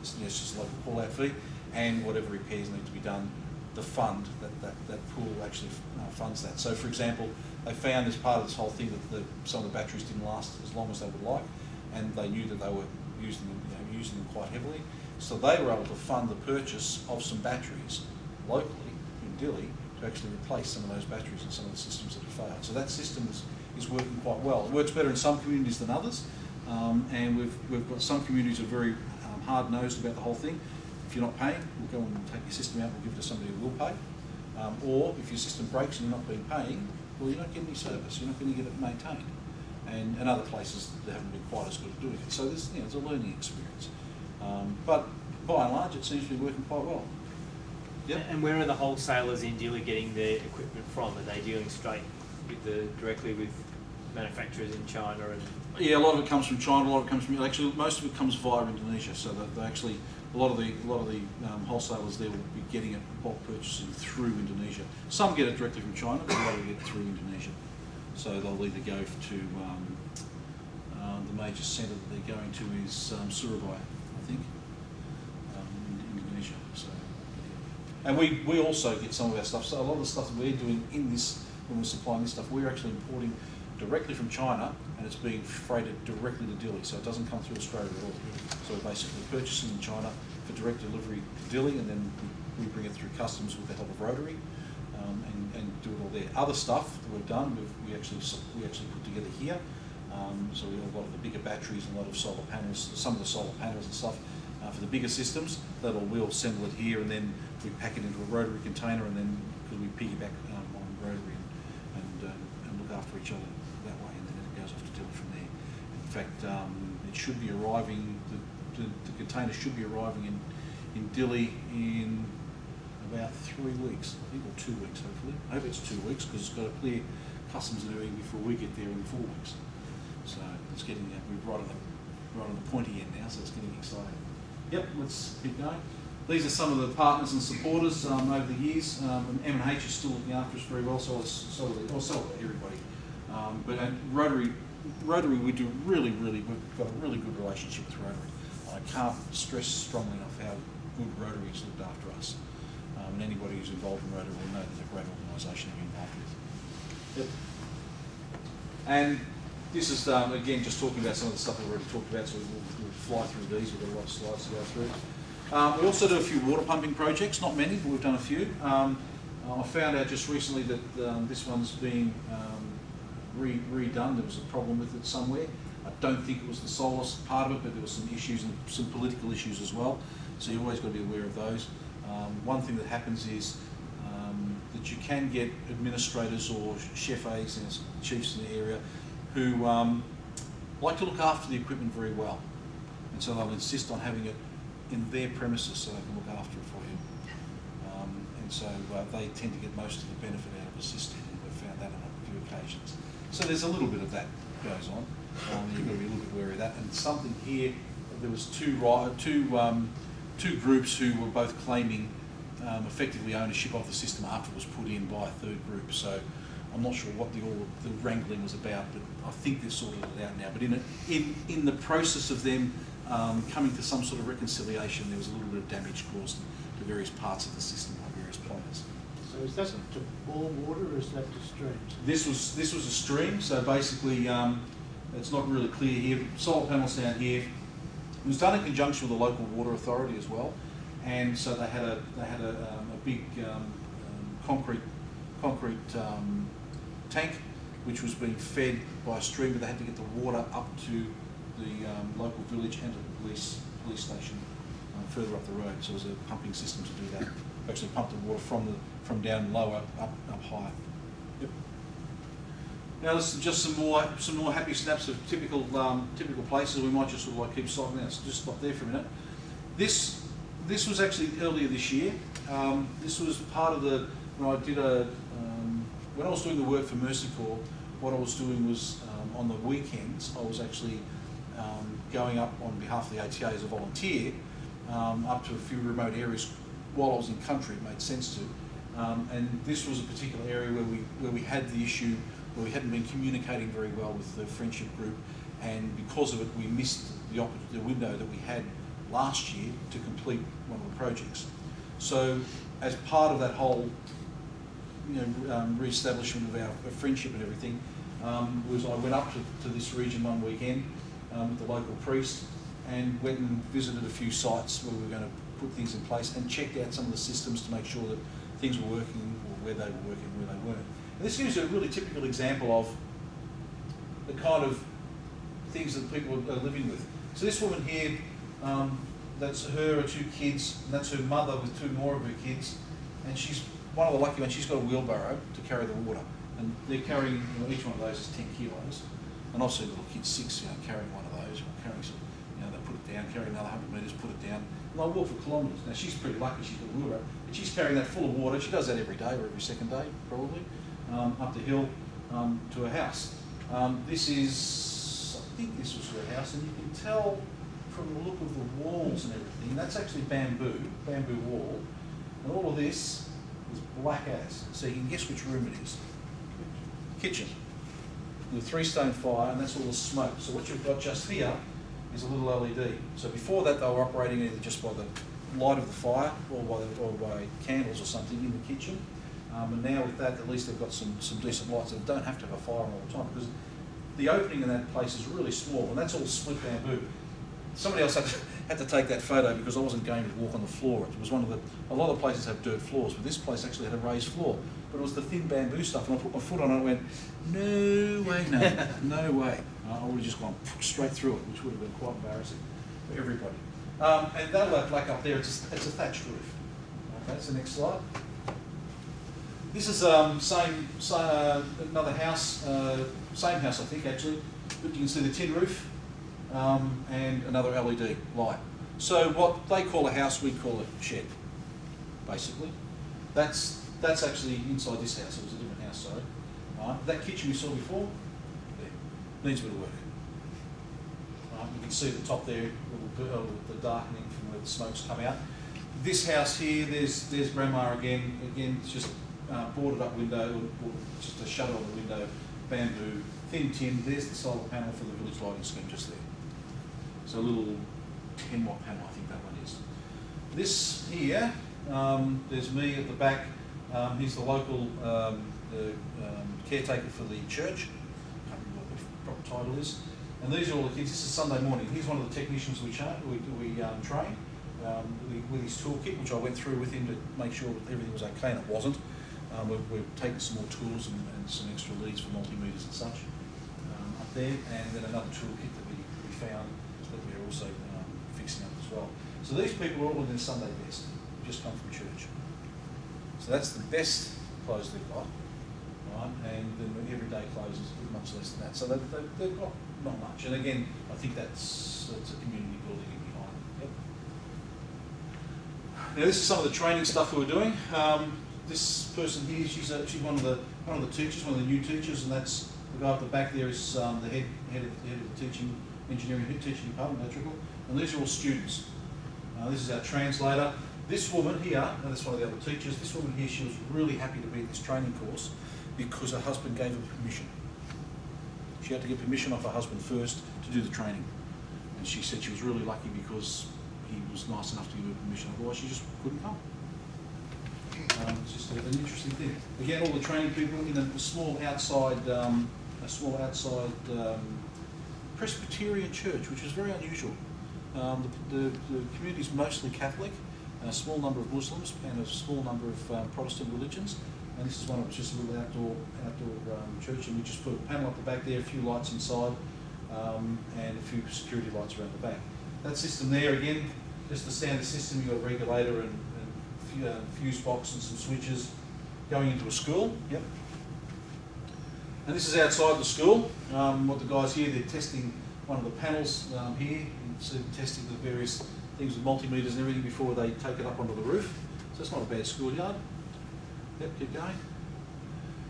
[SPEAKER 10] it's just a local call out fee, and whatever repairs need to be done, the fund, that pool actually funds that. So for example, they found as part of this whole thing that some of the batteries didn't last as long as they would like, and they knew that they were using them quite heavily. So they were able to fund the purchase of some batteries locally in Dili to actually replace some of those batteries in some of the systems that have failed. So that system is working quite well. It works better in some communities than others, and we've got some communities that are very hard-nosed about the whole thing. If you're not paying, we'll go and take your system out and we'll give it to somebody who will pay. Or if your system breaks and you're not being paying, well, you're not getting any service, you're not going to get it maintained. And other places that haven't been quite as good at doing it. So there's a learning experience. But by and large, it seems to be working quite well. Yep.
[SPEAKER 13] And where are the wholesalers in Dili getting their equipment from? Are they dealing straight directly with manufacturers in China?
[SPEAKER 10] Yeah, a lot of it comes from China. A lot of it comes from most of it comes via Indonesia. So that they actually a lot of the wholesalers there will be getting it bulk purchasing through Indonesia. Some get it directly from China, but a lot of it get it through Indonesia. So they'll either go to the major centre that they're going to is Surabaya, I think, in Indonesia. So, and we also get some of our stuff. So a lot of the stuff that we're doing in this, when we're supplying this stuff, we're actually importing directly from China, and it's being freighted directly to Dili, so it doesn't come through Australia at all. So we're basically purchasing in China for direct delivery to Dili, and then we bring it through customs with the help of Rotary, and do it all there. Other stuff that we've done, we actually put together here. So we have a lot of the bigger batteries and a lot of solar panels, some of the solar panels and stuff for the bigger systems. We'll assemble it here, and then we pack it into a Rotary container, and then because we piggyback on Rotary and look after each other that way, and then it goes off to Dili from there. In fact, it should be arriving. The container should be arriving in Dili in about 3 weeks, I think, or 2 weeks hopefully. I hope it's 2 weeks because it's got to clear customs and everything before we get there in 4 weeks. So it's getting we're right on the pointy end now, so it's getting exciting. Yep, let's keep going. These are some of the partners and supporters over the years. M&H is still looking after us very well, so are everybody. But at Rotary, we do we've got a really good relationship with Rotary. I can't stress strongly enough how good Rotary has looked after us. And anybody who's involved in Rotary will know that they're a great organisation to be involved with. Yep. And this is, again, just talking about some of the stuff I've already talked about, so we'll fly through these. We've got a lot of slides to go through. We also do a few water pumping projects, not many, but we've done a few. I found out just recently that this one's being redone. There was a problem with it somewhere. I don't think it was the solar part of it, but there were some issues and some political issues as well. So you've always got to be aware of those. One thing that happens is that you can get administrators or chefs and chiefs in the area who like to look after the equipment very well. And so they'll insist on having it in their premises so they can look after it for you. And so they tend to get most of the benefit out of the system. We've found that on a few occasions. So there's a little bit of that goes on. You've got to be a little bit wary of that. And something here, there was two groups who were both claiming effectively ownership of the system after it was put in by a third group. So I'm not sure what the wrangling was about, but I think they've sorted it out now. But in the process of them coming to some sort of reconciliation, there was a little bit of damage caused to various parts of the system by various players.
[SPEAKER 14] So is that to bore water or is that to streams?
[SPEAKER 10] This was a stream, so basically it's not really clear here. Solar panels down here. It was done in conjunction with the local water authority as well, and so they had a big concrete tank which was being fed by a stream, but they had to get the water up to the local village and to the police station further up the road. So it was a pumping system to do that. Actually pumped the water from down lower up high. Yep. Now this is just some more happy snaps of typical places. We might just sort of like keep cycling out. So just stop there for a minute. This was actually earlier this year. This was part of the when I was doing the work for Mercy Corps. What I was doing was on the weekends I was actually going up on behalf of the ATA as a volunteer up to a few remote areas while I was in country. It made sense to, and this was a particular area where we had the issue where we hadn't been communicating very well with the friendship group, and because of it we missed the window that we had last year to complete one of the projects. So as part of that whole re-establishment of our friendship and everything, I went up to this region one weekend with the local priest and went and visited a few sites where we were going to put things in place and checked out some of the systems to make sure that things were working, or where they were working, where they weren't. And this gives you a really typical example of the kind of things that people are living with. So this woman here, that's her two kids, and that's her mother with two more of her kids, and she's one of the lucky ones. She's got a wheelbarrow to carry the water, and they're carrying, each one of those is 10 kilos, and I've seen little kids 6, carrying one of those, or carrying some, they put it down, carry another 100 metres, put it down, and they'll walk for kilometres. Now she's pretty lucky, she's got a wheelbarrow, but she's carrying that full of water. She does that every day or every second day, probably, up the hill to her house. This is, I think this was her house, and you can tell from the look of the walls and everything, that's actually bamboo wall, and all of this is black as. So you can guess which room it is. Kitchen. With a 3-stone fire, and that's all the smoke. So what you've got just here is a little LED. So before that they were operating either just by the light of the fire or by candles or something in the kitchen. And now with that, at least they've got some decent lights. They don't have to have a fire on all the time, because the opening in that place is really small, and that's all split bamboo. Somebody else had to take that photo because I wasn't going to walk on the floor. It was a lot of places have dirt floors, but this place actually had a raised floor. But it was the thin bamboo stuff, and I put my foot on it and went, no way, no way. I would have just gone straight through it, which would have been quite embarrassing for everybody. And that black up there, it's a thatched roof. Okay, that's the next slide. This is another house, same house I think actually, but you can see the tin roof. And another LED light. So what they call a house, we call a shed, basically. That's actually inside this house. It was a different house, sorry. That kitchen we saw before, needs a bit of work. You can see the top there, the darkening from where the smoke's come out. This house here, there's Grandma again. Again, it's just boarded up window, or just a shutter on the window, bamboo, thin tin. There's the solar panel for the village lighting scheme just there. So a little 10 watt panel, I think that one is. This here, there's me at the back. He's the local caretaker for the church. I can't remember what the proper title is. And these are all the kids. This is Sunday morning. He's one of the technicians we train with his toolkit, which I went through with him to make sure that everything was okay, and it wasn't. We've taken some more tools and some extra leads for multimeters and such up there, and then another toolkit that we found that we're also fixing up as well. So these people are all in their Sunday best, just come from church. So that's the best clothes they've got, right? And then everyday clothes is much less than that. So they've got not much. And again, I think that's a community building in behind. Yep. Now this is some of the training stuff that we're doing. This person here, she's one of the teachers, one of the new teachers, and that's the guy at the back there is the head of the teaching engineering teaching department, electrical, and these are all students. This is our translator. This woman here, and that's one of the other teachers. This woman here, she was really happy to be at this training course because her husband gave her permission. She had to get permission off her husband first to do the training, and she said she was really lucky because he was nice enough to give her permission. Otherwise, she just couldn't come. It's just an interesting thing. Again, all the training people in a small outside Presbyterian church, which is very unusual. The community is mostly Catholic, a small number of Muslims, and a small number of Protestant religions. And this is one of just a little outdoor church, and we just put a panel up the back there, a few lights inside, and a few security lights around the back. That system there, again, just the standard system. You've got a regulator and fuse box and some switches going into a school. Yep. And this is outside the school. What the guys here, they're testing one of the panels here, so testing the various things with multimeters and everything before they take it up onto the roof. So it's not a bad schoolyard. Yep, keep going.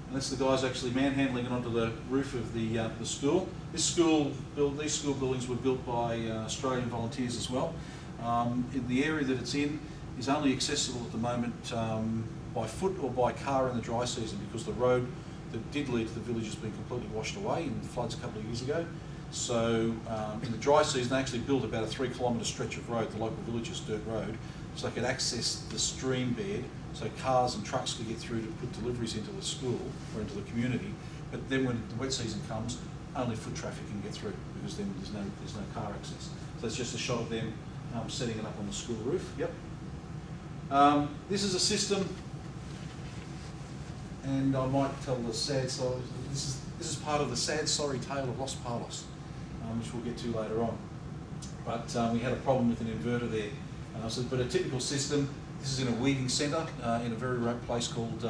[SPEAKER 10] And that's the guys actually manhandling it onto the roof of the school. These school buildings were built by Australian volunteers as well. In the area that it's in is only accessible at the moment by foot or by car in the dry season, because the road that did lead to the village has been completely washed away in floods a couple of years ago. So in the dry season, they actually built about a 3 kilometre stretch of road, the local village's dirt road, so they could access the stream bed, so cars and trucks could get through to put deliveries into the school or into the community. But then when the wet season comes, only foot traffic can get through, because then there's no car access. So it's just a shot of them setting it up on the school roof. Yep. This is a system, and I might tell the sad story. This is part of the sad, sorry tale of Los Palos, which we'll get to later on. But we had a problem with an inverter there. But a typical system. This is in a weaving centre in a very remote place called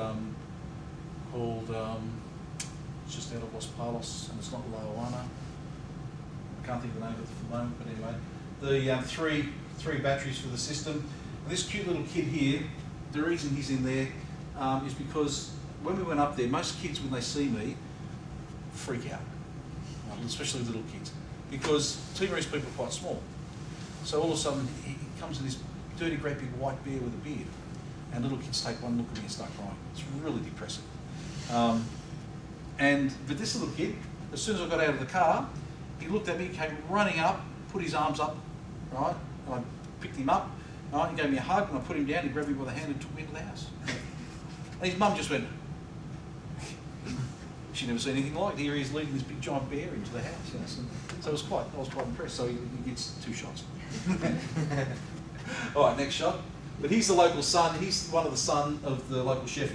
[SPEAKER 10] it's just out of Los Palos, and it's not La Habana. I can't think of the name of it at the moment, but anyway, the three batteries for the system. And this cute little kid here, the reason he's in there is because when we went up there, most kids, when they see me, freak out, especially little kids, because Timorese people are quite small. So all of a sudden, he comes in this dirty, great big white bear with a beard, and little kids take one look at me and start crying. It's really depressing. But this little kid, as soon as I got out of the car, he looked at me, came running up, put his arms up, right, and I picked him up, right, he gave me a hug, and I put him down, he grabbed me by the hand and took me into the house. And his mum just went, she never seen anything like it. Here he is leading this big giant bear into the house. You know, so I was quite impressed. So he gets 2 shots. All right, next shot. But he's the local son. He's one of the son of the local chef.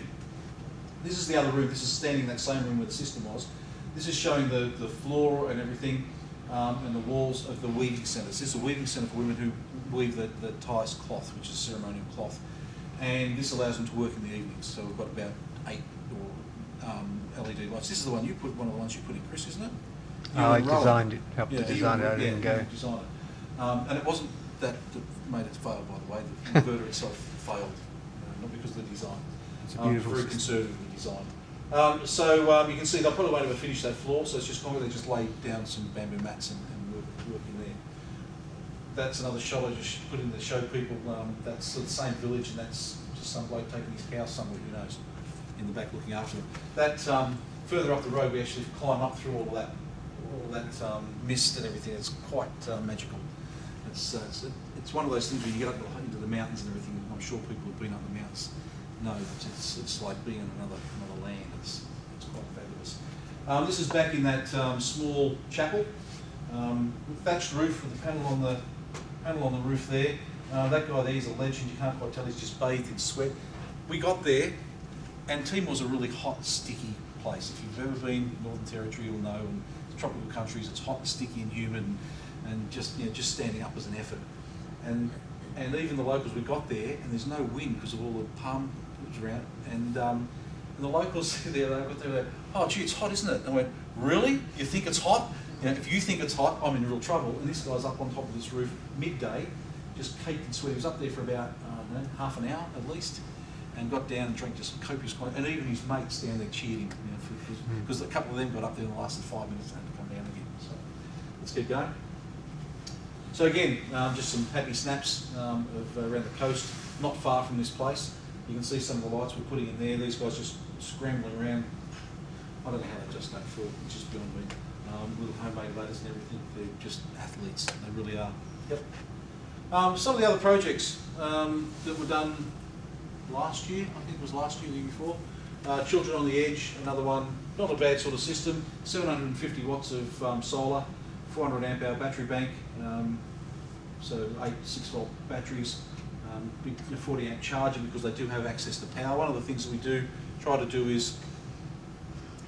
[SPEAKER 10] This is the other room. This is standing in that same room where the system was. This is showing the floor and everything, and the walls of the weaving centre. This is a weaving centre for women who weave the Thais cloth, which is ceremonial cloth. And this allows them to work in the evenings. So we've got about 8 LED lights. This is the one you put, one of the ones you put in, Chris, isn't it?
[SPEAKER 15] I designed it, helped to design it, I didn't go.
[SPEAKER 10] Design it. And it wasn't that made it fail, by the way. The inverter itself failed, not because of the design.
[SPEAKER 15] It's a beautiful
[SPEAKER 10] very conservatively designed. So you can see they'll probably won't ever finish that floor, so it's just concrete. They just lay down some bamboo mats and work in there. That's another shot I just put in to show people that's the same village, and that's just some bloke taking his cow somewhere, who knows, in the back looking after them. That further up the road, we actually climb up through all that mist and everything. It's quite magical. It's one of those things where you get up into the mountains and everything. I'm sure people who've been up the mountains know that it's like being in another land. It's quite fabulous. This is back in that small chapel with thatched roof with a panel on the roof there. That guy there is a legend. You can't quite tell. He's just bathed in sweat. We got there, and Timor's a really hot, sticky place. If you've ever been to Northern Territory, you'll know. And tropical countries, it's hot, sticky, and humid, and just standing up is an effort. And even the locals, we got there, and there's no wind because of all the palm around. And the locals there, they got there, oh gee, it's hot, isn't it? And I went, really? You think it's hot? If you think it's hot, I'm in real trouble. And this guy's up on top of this roof midday, just caked in sweat. He was up there for about half an hour at least, and got down and drank just copious quantity. And even his mates down there cheered him, because a couple of them got up there and lasted 5 minutes and had to come down again. So let's keep going. So again, just some happy snaps of around the coast, not far from this place. You can see some of the lights we're putting in there. These guys just scrambling around. I don't know how they just don't feel. It's just beyond me. Little homemade ladders and everything. They're just athletes. They really are. Yep. Some of the other projects that were done last year, I think it was last year, the year before. Children on the Edge, another one. Not a bad sort of system. 750 watts of solar, 400 amp hour battery bank. So 8 6-volt batteries. Big 40 amp charger because they do have access to power. One of the things that we do try to do is,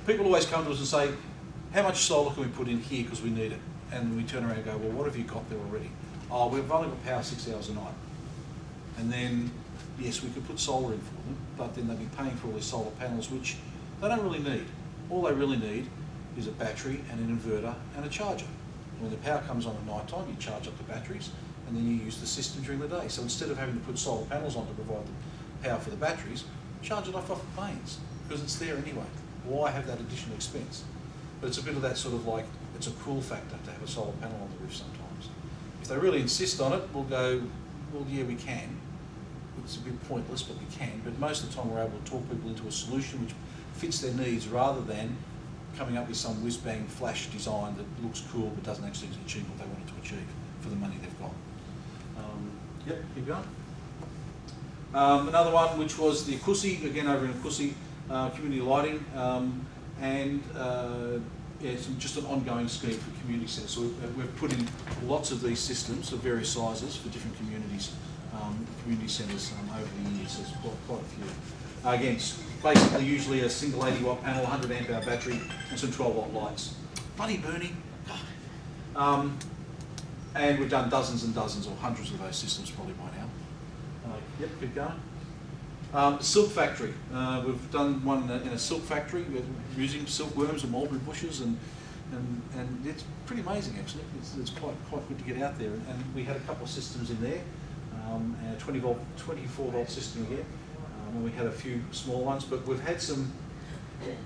[SPEAKER 10] people always come to us and say, how much solar can we put in here because we need it? And we turn around and go, well, what have you got there already? Oh, we've only got power 6 hours a night. And then, yes, we could put solar in for them, but then they'd be paying for all these solar panels, which they don't really need. All they really need is a battery and an inverter and a charger. When the power comes on at night time, you charge up the batteries, and then you use the system during the day. So instead of having to put solar panels on to provide the power for the batteries, charge it off the mains, because it's there anyway. Why have that additional expense? But it's a bit of that sort of like, it's a cool factor to have a solar panel on the roof sometimes. If they really insist on it, we'll go, well, yeah, we can. It's a bit pointless, but we can. But most of the time we're able to talk people into a solution which fits their needs rather than coming up with some whiz-bang flash design that looks cool but doesn't actually achieve what they wanted to achieve for the money they've got. Yep, keep going. Another one which was the Akusi, again over in Akusi, community lighting, and yeah, it's just an ongoing scheme for community centres. So we've put in lots of these systems of various sizes for different communities, community centres over the years. So there's quite a few. Again, basically usually a single 80 watt panel, 100 amp hour battery, and some 12 watt lights. Bloody burning. And we've done dozens and dozens or hundreds of those systems probably by now. Yep, keep going. Silk factory. We've done one in a silk factory. We're using silkworms and mulberry bushes, and it's pretty amazing actually. It's quite good to get out there. And we had a couple of systems in there, a 24 volt system again, and we had a few small ones. But we've had some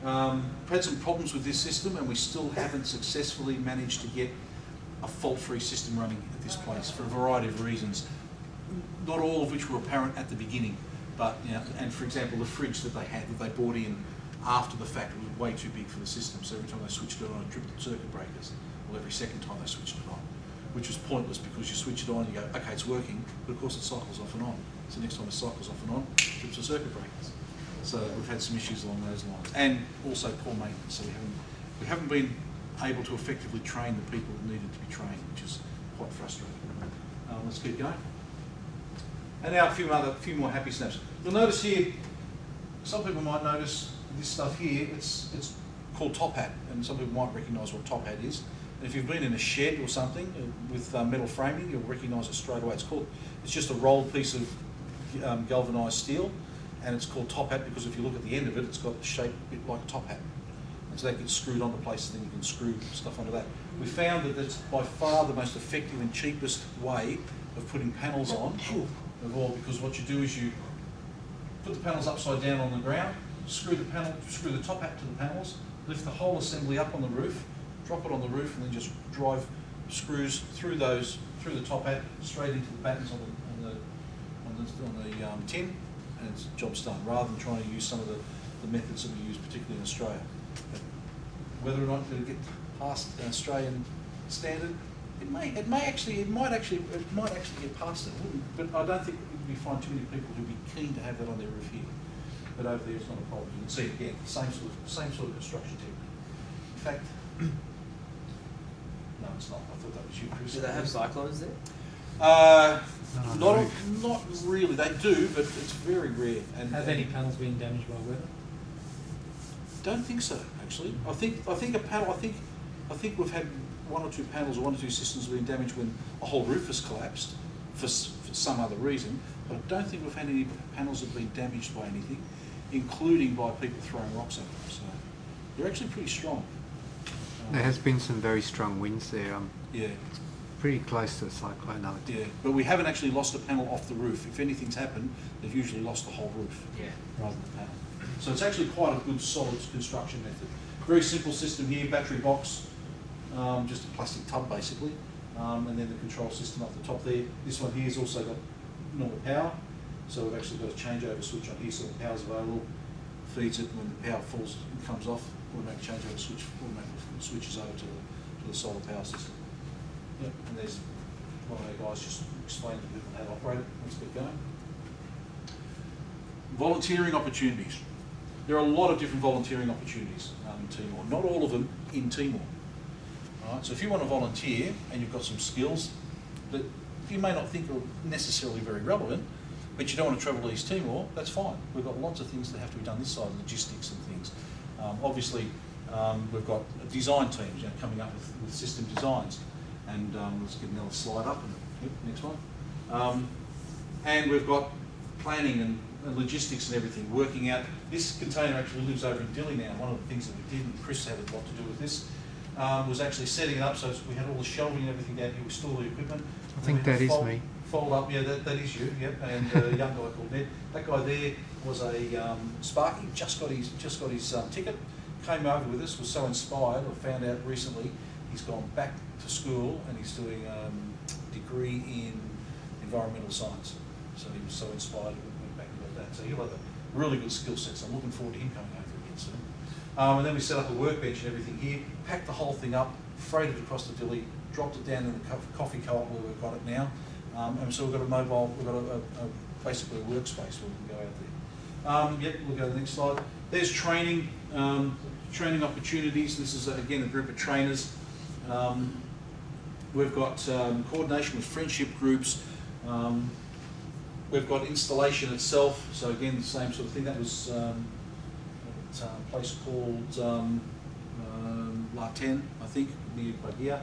[SPEAKER 10] problems with this system, and we still haven't successfully managed to get a fault-free system running at this place for a variety of reasons, not all of which were apparent at the beginning. But you know, and for example, the fridge that they bought in after the fact was way too big for the system. So every time they switched it on, it tripped the circuit breakers. Well, every second time they switched it on, which was pointless because you switch it on and you go, okay, it's working, but of course it cycles off and on. So next time it cycles off and on, it trips the circuit breakers. So we've had some issues along those lines, and also poor maintenance. So we haven't been able to effectively train the people that needed to be trained, which is quite frustrating. Let's keep going. And now a few more happy snaps. You'll notice here, some people might notice this stuff here, it's called top hat, and some people might recognise what top hat is. And if you've been in a shed or something with metal framing, you'll recognise it straight away. It's just a rolled piece of galvanised steel, and it's called top hat because if you look at the end of it, it's got the shape a bit like a top hat. And so that gets screwed onto places, and then you can screw stuff onto that. We found that that's by far the most effective and cheapest way of putting panels on of all, because what you do is you put the panels upside down on the ground, screw the top hat to the panels, lift the whole assembly up on the roof, drop it on the roof, and then just drive screws through the top hat straight into the battens on the tin, and it's job's done. Rather than trying to use some of the methods that we use, particularly in Australia. Whether or not it'll get past an Australian standard, it might actually get past it. But I don't think we find too many people who'd be keen to have that on their roof here. But over there, it's not a problem. You can see it again, same sort of construction technique. In fact, no, it's not. I thought that was you, Chris.
[SPEAKER 16] Do they have cyclones there?
[SPEAKER 10] Not really. They do, but it's very rare. And
[SPEAKER 17] have any panels been damaged by weather?
[SPEAKER 10] Don't think so. Actually, I think a panel. I think we've had one or two panels or one or two systems have been damaged when a whole roof has collapsed for some other reason. But I don't think we've had any panels that have been damaged by anything, including by people throwing rocks at them. So they're actually pretty strong.
[SPEAKER 18] There has been some very strong winds there.
[SPEAKER 10] Yeah.
[SPEAKER 18] It's pretty close to a cyclone, I would think.
[SPEAKER 10] Yeah, but we haven't actually lost a panel off the roof. If anything's happened, they've usually lost the whole roof rather than the panel. So it's actually quite a good solid construction method. Very simple system here, battery box, just a plastic tub basically, and then the control system up the top there. This one here has also got normal power, so we've actually got a changeover switch on here so the power's available, feeds it, and when the power falls and comes off, automatic changeover switch automatically switches over to the solar power system. Yep, and there's one of our guys just explaining to people how to operate it. Let's get going. Volunteering opportunities. There are a lot of different volunteering opportunities in Timor, not all of them in Timor. All right, so if you want to volunteer and you've got some skills that you may not think are necessarily very relevant, but you don't want to travel to East Timor, that's fine. We've got lots of things that have to be done this side, logistics and things. Obviously, we've got design teams coming up with system designs. And let's get another slide up, and yep, next one. And we've got planning and logistics and everything, working out. This container actually lives over in Dili now. One of the things that we did, and Chris had a lot to do with this, was actually setting it up so we had all the shelving and everything down here, we store the equipment.
[SPEAKER 18] I think that is me.
[SPEAKER 10] Fold up, yeah, that is you, yep. And a young guy called Ned. That guy there was a Sparky, just got his ticket, came over with us, was so inspired. I found out recently he's gone back to school and he's doing a degree in environmental science. So he was so inspired and went back and got that. So he'll have a really good skill set. So I'm looking forward to him coming over again soon. And then we set up a workbench and everything here, packed the whole thing up, freighted it across the Dili, dropped it down in the coffee co-op where we've got it now. And so we've got a mobile, we've got basically a workspace where we can go out there. Yep, we'll go to the next slide. There's training, training opportunities. This is again a group of trainers. We've got coordination with friendship groups. We've got installation itself. So again, the same sort of thing. That was a place called La Ten, I think, near Bahia.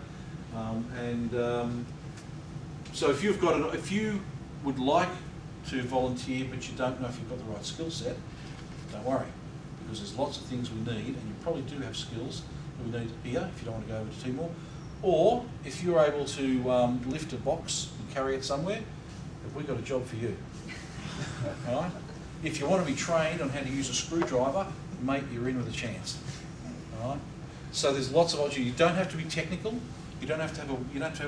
[SPEAKER 10] So if you would like to volunteer, but you don't know if you've got the right skill set, don't worry, because there's lots of things we need, and you probably do have skills that we need here if you don't want to go over to Timor. Or if you're able to lift a box and carry it somewhere, have we got a job for you? All right? If you want to be trained on how to use a screwdriver, mate, you're in with a chance. All right? So there's lots of options. You don't have to be technical. You don't have to have a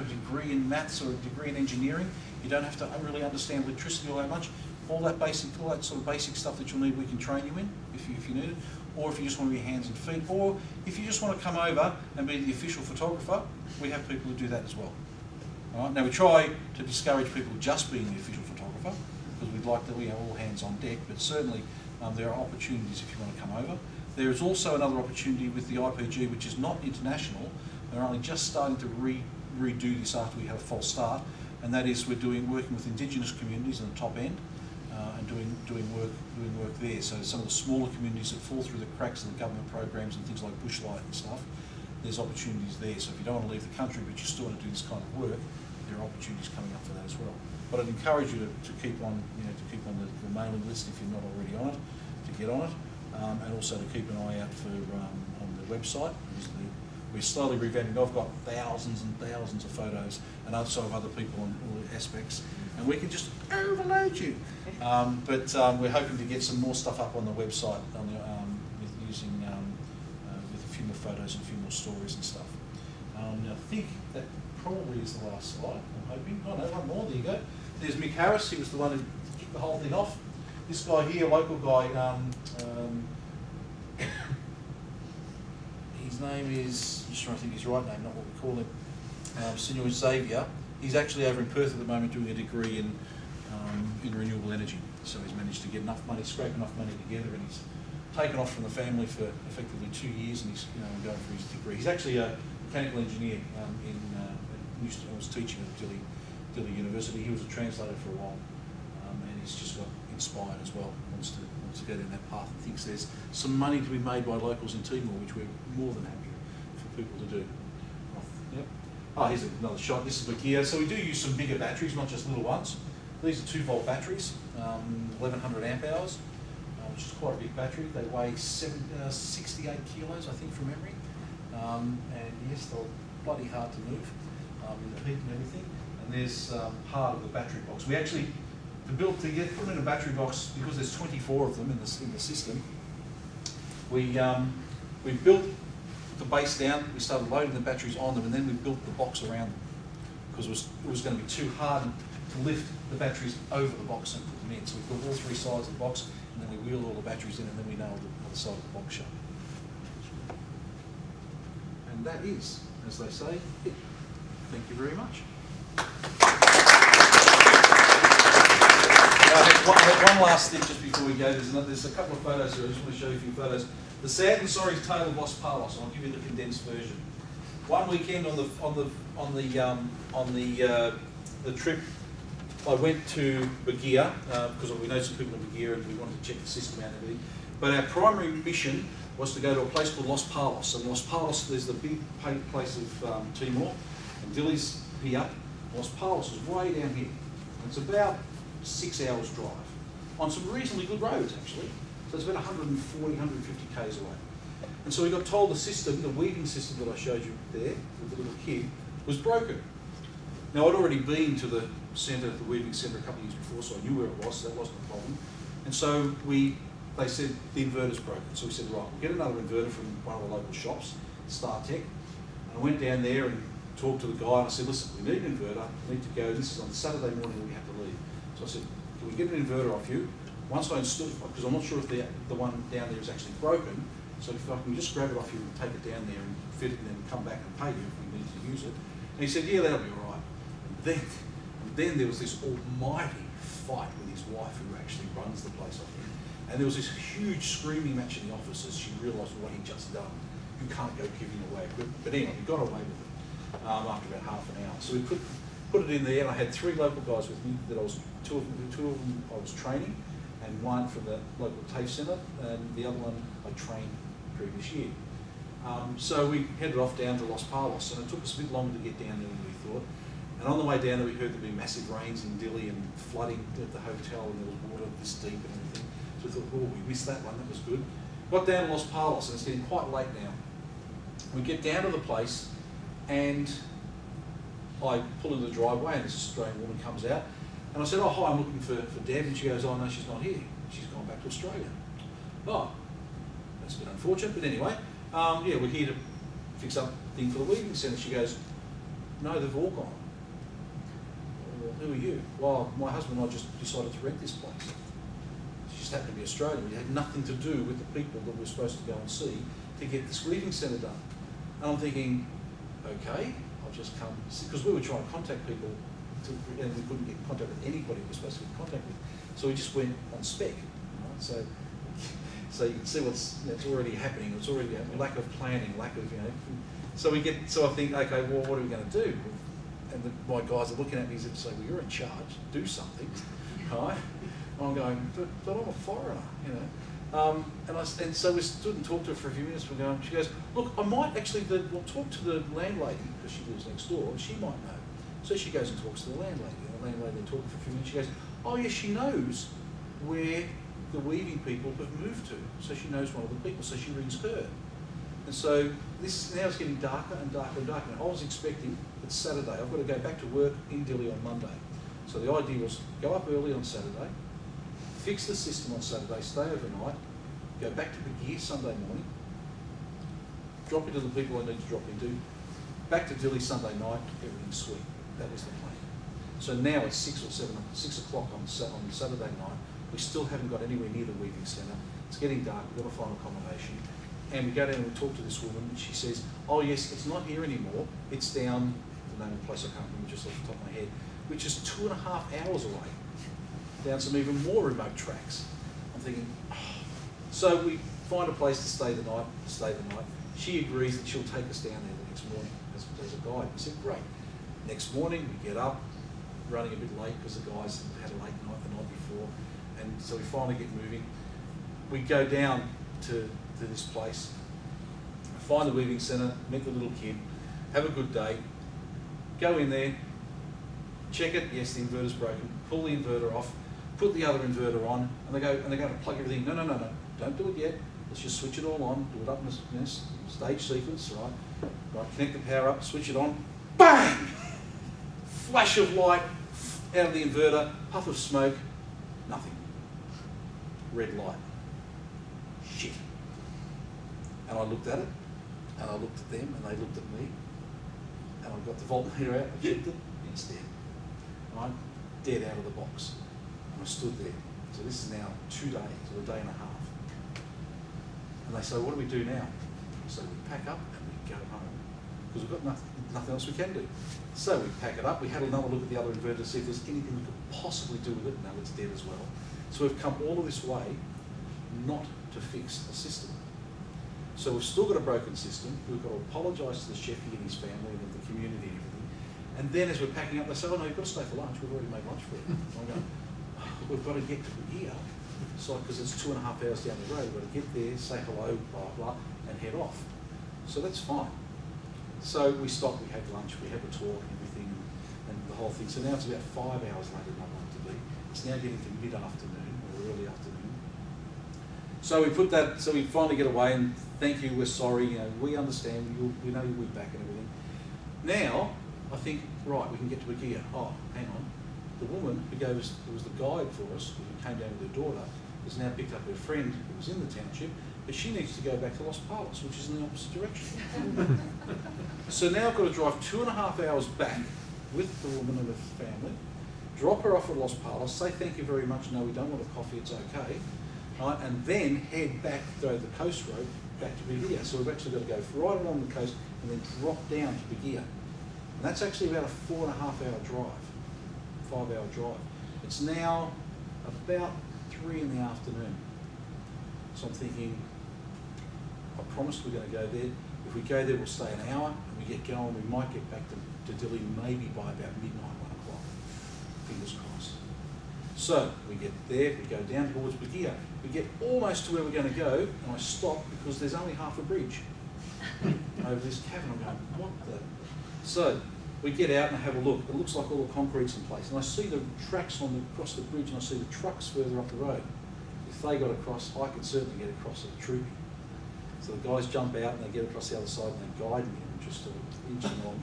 [SPEAKER 10] degree in maths or a degree in engineering. You don't have to really understand electricity all that much. All that sort of basic stuff that you'll need, we can train you in if you need it. Or if you just want to be hands and feet, or if you just want to come over and be the official photographer, we have people who do that as well. All right? Now we try to discourage people just being the official photographer because we'd like that we have all hands on deck, but certainly there are opportunities if you want to come over. There is also another opportunity with the IPG, which is not international. They're only just starting to redo this after we had a false start, and that is we're working with Indigenous communities in the top end. And doing work there. So some of the smaller communities that fall through the cracks of the government programs and things like bushlight and stuff, there's opportunities there. So if you don't want to leave the country but you still want to do this kind of work, there are opportunities coming up for that as well. But I'd encourage you to keep on the mailing list if you're not already on it, to get on it, and also to keep an eye out for on the website. We're slowly revamping. I've got thousands and thousands of photos, and also of other people on all aspects, and we can just overload you. But we're hoping to get some more stuff up on the website with a few more photos and a few more stories and stuff. Now I think that probably is the last slide. I'm hoping. Oh no, one more. There you go. There's Mick Harris. He was the one who kicked the whole thing off. This guy here, local guy. his name is, just trying to think his right name, not what we call him, Senor Xavier. He's actually over in Perth at the moment doing a degree in renewable energy. So he's managed to get enough money, scrape enough money together, and he's taken off from the family for effectively 2 years, and he's going for his degree. He's actually a mechanical engineer I was teaching at Delhi University. He was a translator for a while, and he's just got inspired as well. Wants to go down that path and thinks there's some money to be made by locals in Timor, which we're more than happy for people to do. Yep. Oh, here's another shot. This is Bakia. So we do use some bigger batteries, not just little ones. These are 2-volt batteries, 1100 amp hours, which is quite a big battery. They weigh 68 kilos, I think, from memory. And yes, they're bloody hard to move in the heat and everything. And there's part of the battery box. We actually, put them in a battery box, because there's 24 of them in the system, we built the base down, we started loading the batteries on them, and then we built the box around them, because it was going to be too hard to lift the batteries over the box and put them in. So we put all 3 sides of the box, and then we wheeled all the batteries in, and then we nailed the other side of the box shut. And that is, as they say, it. Thank you very much. One last thing just before we go. There's a couple of photos here. I just want to show you a few photos. The sad and sorry tale of Los Palos. I'll give you the condensed version. One weekend on the trip, I went to Bagia because we know some people in Bagia and we wanted to check the system out and everything. But our primary mission was to go to a place called Los Palos. And Los Palos, there's the big place of Timor, and Dili's here. Los Palos is way down here. It's about 6 hours drive on some reasonably good roads, actually. So it's about 140, 150 k's away. And so we got told the system, the weaving system that I showed you there with the little kid, was broken. Now, I'd already been to the centre, the weaving centre, a couple of years before, so I knew where it was, so that wasn't a problem. And so they said the inverter's broken. So we said, right, we'll get another inverter from one of the local shops, StarTech. And I went down there and talked to the guy, and I said, listen, we need an inverter, we need to go, this is on Saturday morning that we have to leave. So I said, can we get an inverter off you? Once I installed it, because I'm not sure if the one down there is actually broken, so if I can just grab it off you and take it down there and fit it and then come back and pay you if we need to use it. And he said, yeah, that'll be all right. And then there was this almighty fight with his wife, who actually runs the place, I think. And there was this huge screaming match in the office as she realised what he'd just done. You can't go giving away equipment. But anyway, we got away with it after about half an hour. So we put it in there, and I had 3 local guys with me that two of them I was training, and one from the local TAFE centre, and the other one I trained previous year. So we headed off down to Los Palos, and it took us a bit longer to get down there than we thought. And on the way down there, we heard there'd be massive rains in Dili and flooding at the hotel, and there was water this deep and everything. So we thought, oh, we missed that one, that was good. Got down to Los Palos, and it's getting quite late now. We get down to the place, and I pull into the driveway, and this Australian woman comes out, and I said, oh, hi, I'm looking for Deb, and she goes, oh, no, she's not here. She's gone back to Australia. Oh, that's a bit unfortunate, but anyway, yeah, we're here to fix up the thing for the weaving centre. She goes, no, they've all gone. Well, who are you? Well, my husband and I just decided to rent this place. She just happened to be Australian. It had nothing to do with the people that we're supposed to go and see to get this weaving centre done. And I'm thinking, okay, I'll just come, because we were trying to contact people, and we couldn't get in contact with anybody we were supposed to get in contact with. So we just went on spec. Right? So you can see it's already happening. It's already lack of planning, lack of So I think, okay, well, what are we going to do? And my guys are looking at me as if to say, well, you're in charge. Do something, right? And I'm going, but I'm a foreigner, And so we stood and talked to her for a few minutes. She goes, look, I might actually, we'll talk to the landlady, because she lives next door, and she might know. So she goes and talks to the landlady, and the landlady, they're talking for a few minutes. She goes, oh yeah, she knows where the weaving people have moved to. So she knows one of the people, so she rings her. And so this now is getting darker and darker and darker. Now I was expecting, it's Saturday, I've got to go back to work in Dili on Monday. So the idea was go up early on Saturday, fix the system on Saturday, stay overnight, go back to the gear Sunday morning, drop into the people I need to drop into, back to Dili Sunday night, everything's sweet. That was the plan. So now it's 6 o'clock on Saturday night. We still haven't got anywhere near the weaving centre. It's getting dark, we've got to find accommodation. And we go down and we talk to this woman, and she says, oh yes, it's not here anymore, it's down, the name of the place I can't remember just off the top of my head, which is 2.5 hours away, down some even more remote tracks. I'm thinking, oh. So we find a place to stay the night. She agrees that she'll take us down there the next morning as a guide. We said, great. Next morning, we get up, running a bit late because the guys had a late night the night before, and so we finally get moving. We go down to this place, find the weaving centre, meet the little kid, have a good day, go in there, check it, yes, the inverter's broken, pull the inverter off, put the other inverter on, and they're going to plug everything. No, don't do it yet. Let's just switch it all on, do it up in a stage sequence, right, connect the power up, switch it on, bang! Flash of light out of the inverter, puff of smoke, nothing. Red light. Shit. And I looked at it, and I looked at them, and they looked at me, and I got the voltmeter out, I checked it, it's dead. Right? Dead out of the box. And I stood there. So this is now 2 days, or a day and a half. And they say, what do we do now? So we pack up and we go home. Because we've got nothing else we can do. So we pack it up, we had another look at the other inverter to see if there's anything we could possibly do with it. No, it's dead as well. So we've come all of this way not to fix a system. So we've still got a broken system. We've got to apologise to the chefy and his family and the community and everything. And then as we're packing up, they say, oh no, you've got to stay for lunch. We've already made lunch for you. I'm going, oh, we've got to get to here. So, because it's 2.5 hours down the road, we've got to get there, say hello, blah, blah, and head off. So that's fine. So we stopped, we had lunch, we had a talk and everything, and the whole thing. So now it's about 5 hours later than I want it to be. It's now getting to mid-afternoon or early afternoon. So we put that, so we finally get away and thank you, we're sorry, you know, we understand, we know you'll be back and everything. Now, I think, right, we can get to Ikea. Oh, hang on. The woman who was the guide for us, who came down with her daughter, has now picked up her friend who was in the township, but she needs to go back to Los Palos, which is in the opposite direction. So now I've got to drive 2.5 hours back with the woman and her family, drop her off at Los Palos, say thank you very much, no, we don't want a coffee, it's okay, right, and then head back, go the coast road, back to Bahia. So we've actually got to go right along the coast and then drop down to Bahia. And that's actually about a 4.5 hour drive, 5 hour drive. It's now about 3 in the afternoon. So I'm thinking, I promised we're going to go there. If we go there, we'll stay an hour, and we get going, we might get back to Dili maybe by about midnight, 1 o'clock. Fingers crossed. So we get there, we go down towards Bahia. We get almost to where we're going to go, and I stop because there's only half a bridge over this cavern. I'm going, what the? So we get out and have a look. It looks like all the concrete's in place, and I see the tracks across the bridge, and I see the trucks further up the road. If they got across, I could certainly get across at a troopy. So the guys jump out and they get across the other side and they guide me, and just sort of inching along.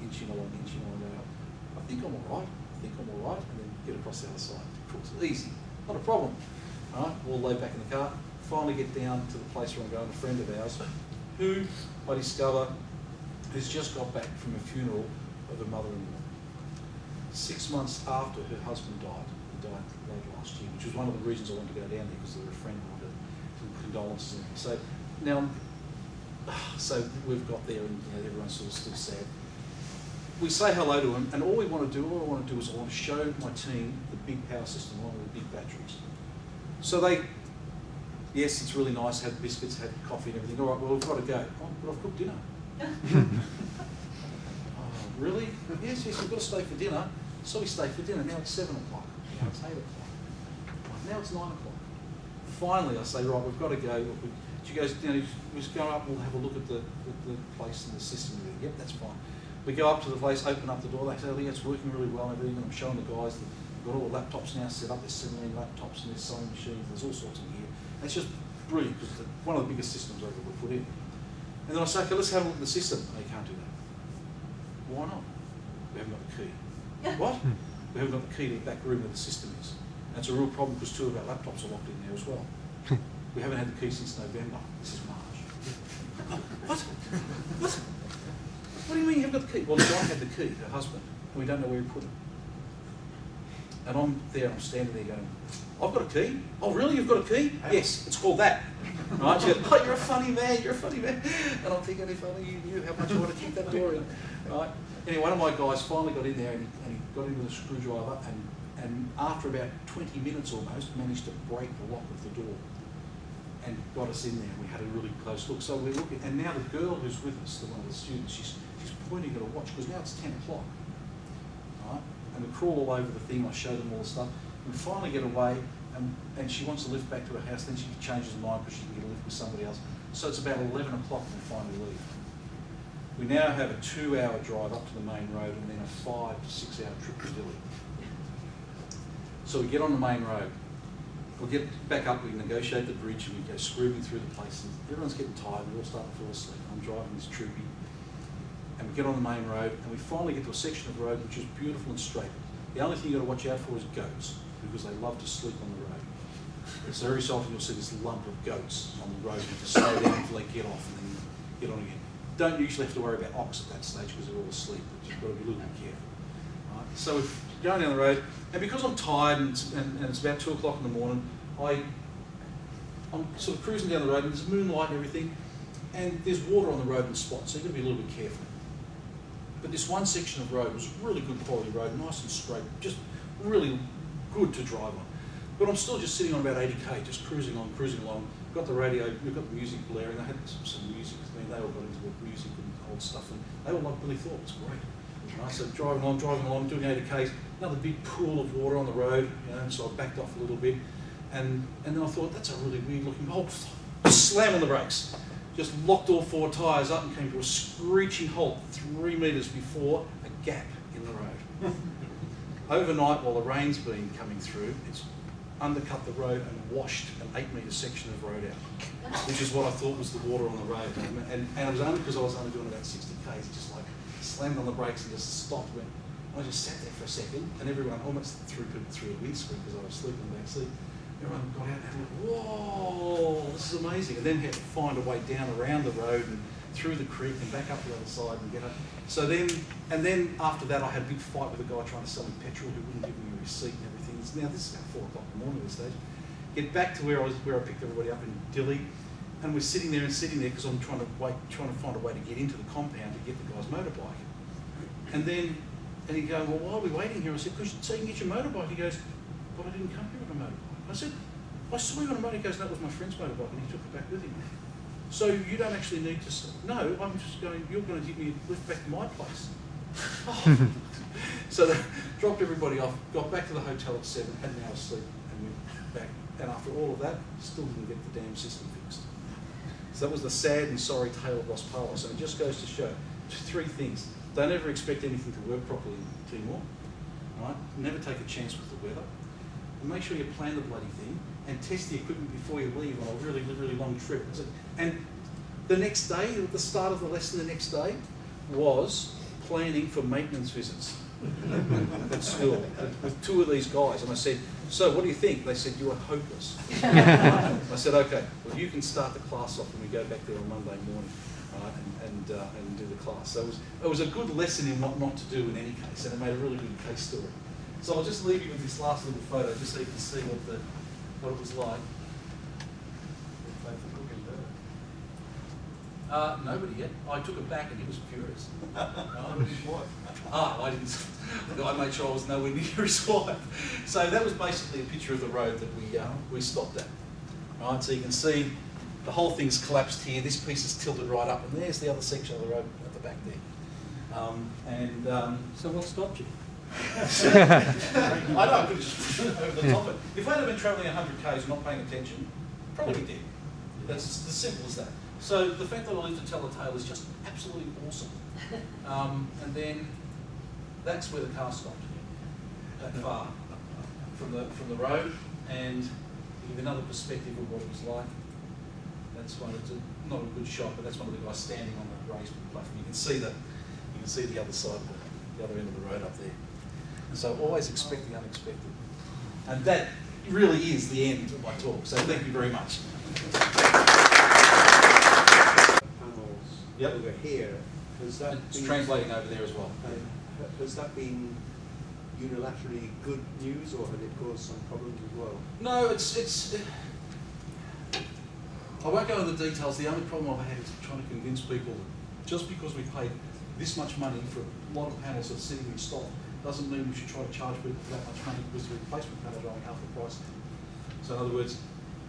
[SPEAKER 10] I think I'm all right, and then get across the other side. It's easy, not a problem. All right, we'll load back in the car, finally get down to the place where I'm going, a friend of ours, who I discover has just got back from a funeral of her mother-in-law. 6 months after her husband died. He died late last year, which was one of the reasons I wanted to go down there, because there were a friend who wanted some condolences and everything. So now, so we've got there, and you know, everyone's sort of still sad. We say hello to him, and all I want to do is I want to show my team the big power system, along with the big batteries. So they, yes, it's really nice, had biscuits, had coffee and everything. All right, well, we've got to go. Oh, but I've cooked dinner. Oh, really? Yes, we've got to stay for dinner. So we stay for dinner. Now it's 7 o'clock. Now it's 8 o'clock. Now it's 9 o'clock. Finally, I say, right, we've got to go. She goes, you know, we just go up, we'll have a look at the place and the system. Yep, that's fine. We go up to the place, open up the door, they say, oh, yeah, it's working really well and everything, and I'm showing the guys that we've got all the laptops now set up, there's 17 laptops and there's sewing machines, there's all sorts of gear. And it's just brilliant, because it's one of the biggest systems I've ever put in. And then I say, okay, let's have a look at the system. No, you can't do that. Why not? We haven't got the key. What? We haven't got the key to the back room where the system is. And it's a real problem because 2 of our laptops are locked in there as well. We haven't had the key since November. This is March. What? What? What do you mean you haven't got the key? Well, the guy had the key, her husband, and we don't know where he put it. And I'm there, I'm standing there going, I've got a key. Oh, really? You've got a key? Yes, it's called that. Right? She goes, oh, you're a funny man, you're a funny man. And I'm thinking, if only you knew how much I want to kick that door in. Right? Anyway, one of my guys finally got in there and he got in with a screwdriver and after about 20 minutes almost, managed to break the lock of the door and got us in there. We had a really close look. So we're looking, and now the girl who's with us, the one of the students, she's pointing at a watch because now it's 10 o'clock. Right? And we crawl all over the thing, I show them all the stuff. We finally get away and she wants to lift back to her house, then she changes her mind because she can get a lift with somebody else. So it's about 11 o'clock when we finally leave. We now have a 2-hour drive up to the main road and then a 5 to 6 hour trip to Dili. So we get on the main road. We'll get back up, we negotiate the bridge and we go screaming through the place. And everyone's getting tired, we're all starting to fall asleep. I'm driving this troopy. And we get on the main road and we finally get to a section of road which is beautiful and straight. The only thing you've got to watch out for is goats, because they love to sleep on the road. So every so often you'll see this lump of goats on the road and to slow down until they get off and then get on again. Don't usually have to worry about ox at that stage because they're all asleep, but you've got to be a little bit careful. Right? So we're going down the road, and because I'm tired and it's about 2 o'clock in the morning, I'm sort of cruising down the road and there's moonlight and everything, and there's water on the road in spots, so you've got to be a little bit careful. But this one section of road was really good quality road, nice and straight, just really good to drive on. But I'm still just sitting on about 80k, just cruising along. Got the radio, we've got the music blaring. They had some music. I mean, they all got into music and old stuff, and they all like Billy Thorpe. It's great. Right, so driving along, doing 80k's. Another big pool of water on the road, you know. So I backed off a little bit, and then I thought that's a really weird looking hole. Slam on the brakes. Just locked all 4 tyres up and came to a screeching halt 3 metres before a gap in the road. Overnight, while the rain's been coming through, it's undercut the road and washed an 8-metre section of road out, which is what I thought was the water on the road. And it was only because I was only doing about 60k's, just like slammed on the brakes and just stopped. And I just sat there for a second, and everyone almost threw people through a windscreen because I was sleeping in the back seat. Everyone got out and went, whoa, this is amazing. And then had to find a way down around the road and through the creek and back up the other side and get up. So then after that I had a big fight with a guy trying to sell me petrol who wouldn't give me a receipt and everything. Now this is about 4 o'clock in the morning at this stage. Get back to where I picked everybody up in Dili, and we're sitting there because I'm trying to find a way to get into the compound to get the guy's motorbike. And he goes, well, why are we waiting here? I said, so you can get your motorbike. He goes, but I didn't come here with a motorbike. I said, I saw you on a motorbike. He goes, that was my friend's motorbike, and he took it back with him. So you don't actually need to, no, I'm just going, you're going to give me a lift back to my place. Oh. So they dropped everybody off, got back to the hotel at 7, had an hour's sleep, and went back. And after all of that, still didn't get the damn system fixed. So that was the sad and sorry tale of Los Palos. And it just goes to show 3 things. Don't ever expect anything to work properly in Timor. Right? Never take a chance with the weather. And make sure you plan the bloody thing and test the equipment before you leave on a really, really long trip. And the next day, at the start of the lesson the next day, was planning for maintenance visits at school with 2 of these guys. And I said, so what do you think? They said, you are hopeless. I said, okay, well you can start the class off when we go back there on Monday morning, right, and do the class. So it was a good lesson in what not to do in any case, and it made a really good case story. So I'll just leave you with this last little photo just so you can see what it was like. Nobody yet. I took it back and he was furious. I didn't. I made sure I was nowhere near his wife. So that was basically a picture of the road that we stopped at. Right, so you can see the whole thing's collapsed here. This piece is tilted right up, and there's the other section of the road at the back there.
[SPEAKER 17] So what stopped you?
[SPEAKER 10] I know, I could have just pushed it over the top of it. If I'd have been travelling 100 k's not paying attention, probably did. That's as simple as that. So the fact that I lived to tell the tale is just absolutely awesome. And then that's where the car stopped, that far from the road, and give another perspective of what it was like. That's one. It's not a good shot, but that's one of the guys standing on the raised platform. You can see the other side, the other end of the road up there. And so always expect the unexpected. And that really is the end of my talk. So thank you very much.
[SPEAKER 16] Yep. Over here, has that
[SPEAKER 10] it's translating over there as well.
[SPEAKER 16] Has that been unilaterally good news, or had it caused some problems as well?
[SPEAKER 10] No, it's I won't go into the details. The only problem I've had is trying to convince people that just because we paid this much money for a lot of panels that are sitting in stock doesn't mean we should try to charge people for that much money because the replacement panels are only half the price. So in other words,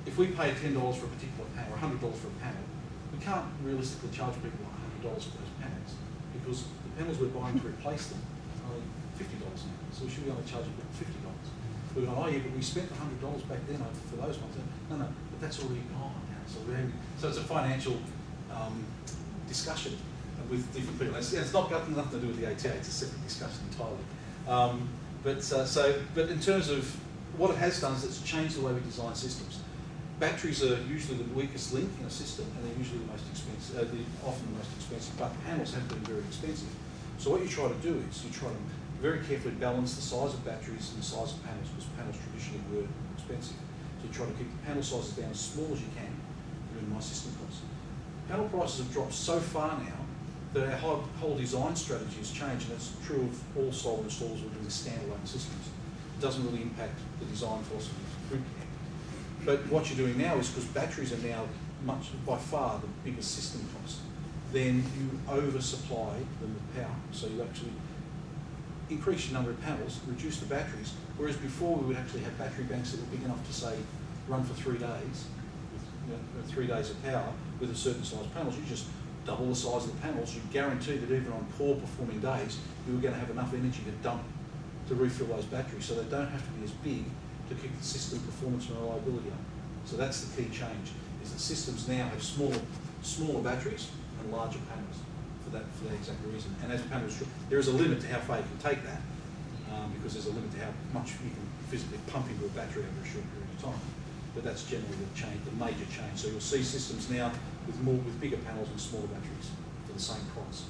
[SPEAKER 10] if we pay $10 for a particular panel or $100 for a panel, we can't realistically charge people $100 for those panels because the panels we're buying to replace them are only $50 now. So we should be only charging people $50. We're going, oh yeah, but we spent $100 back then for those ones. No, but that's already gone now. So it's a financial discussion with different people. It's not got nothing to do with the ATA. It's a separate discussion entirely. But in terms of what it has done is it's changed the way we design systems. Batteries are usually the weakest link in a system, and they're usually the most expensive. Often the most expensive. But panels have been very expensive. So what you try to do is you try to very carefully balance the size of batteries and the size of panels, because panels traditionally were expensive. So you try to keep the panel sizes down as small as you can to minimise system costs. Panel prices have dropped so far now that our whole design strategy has changed, and it's true of all solar installers who are doing standalone systems. It doesn't really impact the design philosophy of grid connect. But what you're doing now is, because batteries are now by far the biggest system cost, then you oversupply them with power. So you actually increase your number of panels, reduce the batteries, whereas before we would actually have battery banks that were big enough to, say, run for 3 days, with 3 days of power with a certain size panels. You just double the size of the panels. You guarantee that even on poor performing days, you were going to have enough energy to dump to refill those batteries, so they don't have to be as big to keep the system performance and reliability up. So that's the key change, is that systems now have smaller batteries and larger panels for that exact reason. And as panels, there is a limit to how far you can take that, because there's a limit to how much you can physically pump into a battery over a short period of time. But that's generally the major change. So you'll see systems now with bigger panels and smaller batteries for the same price.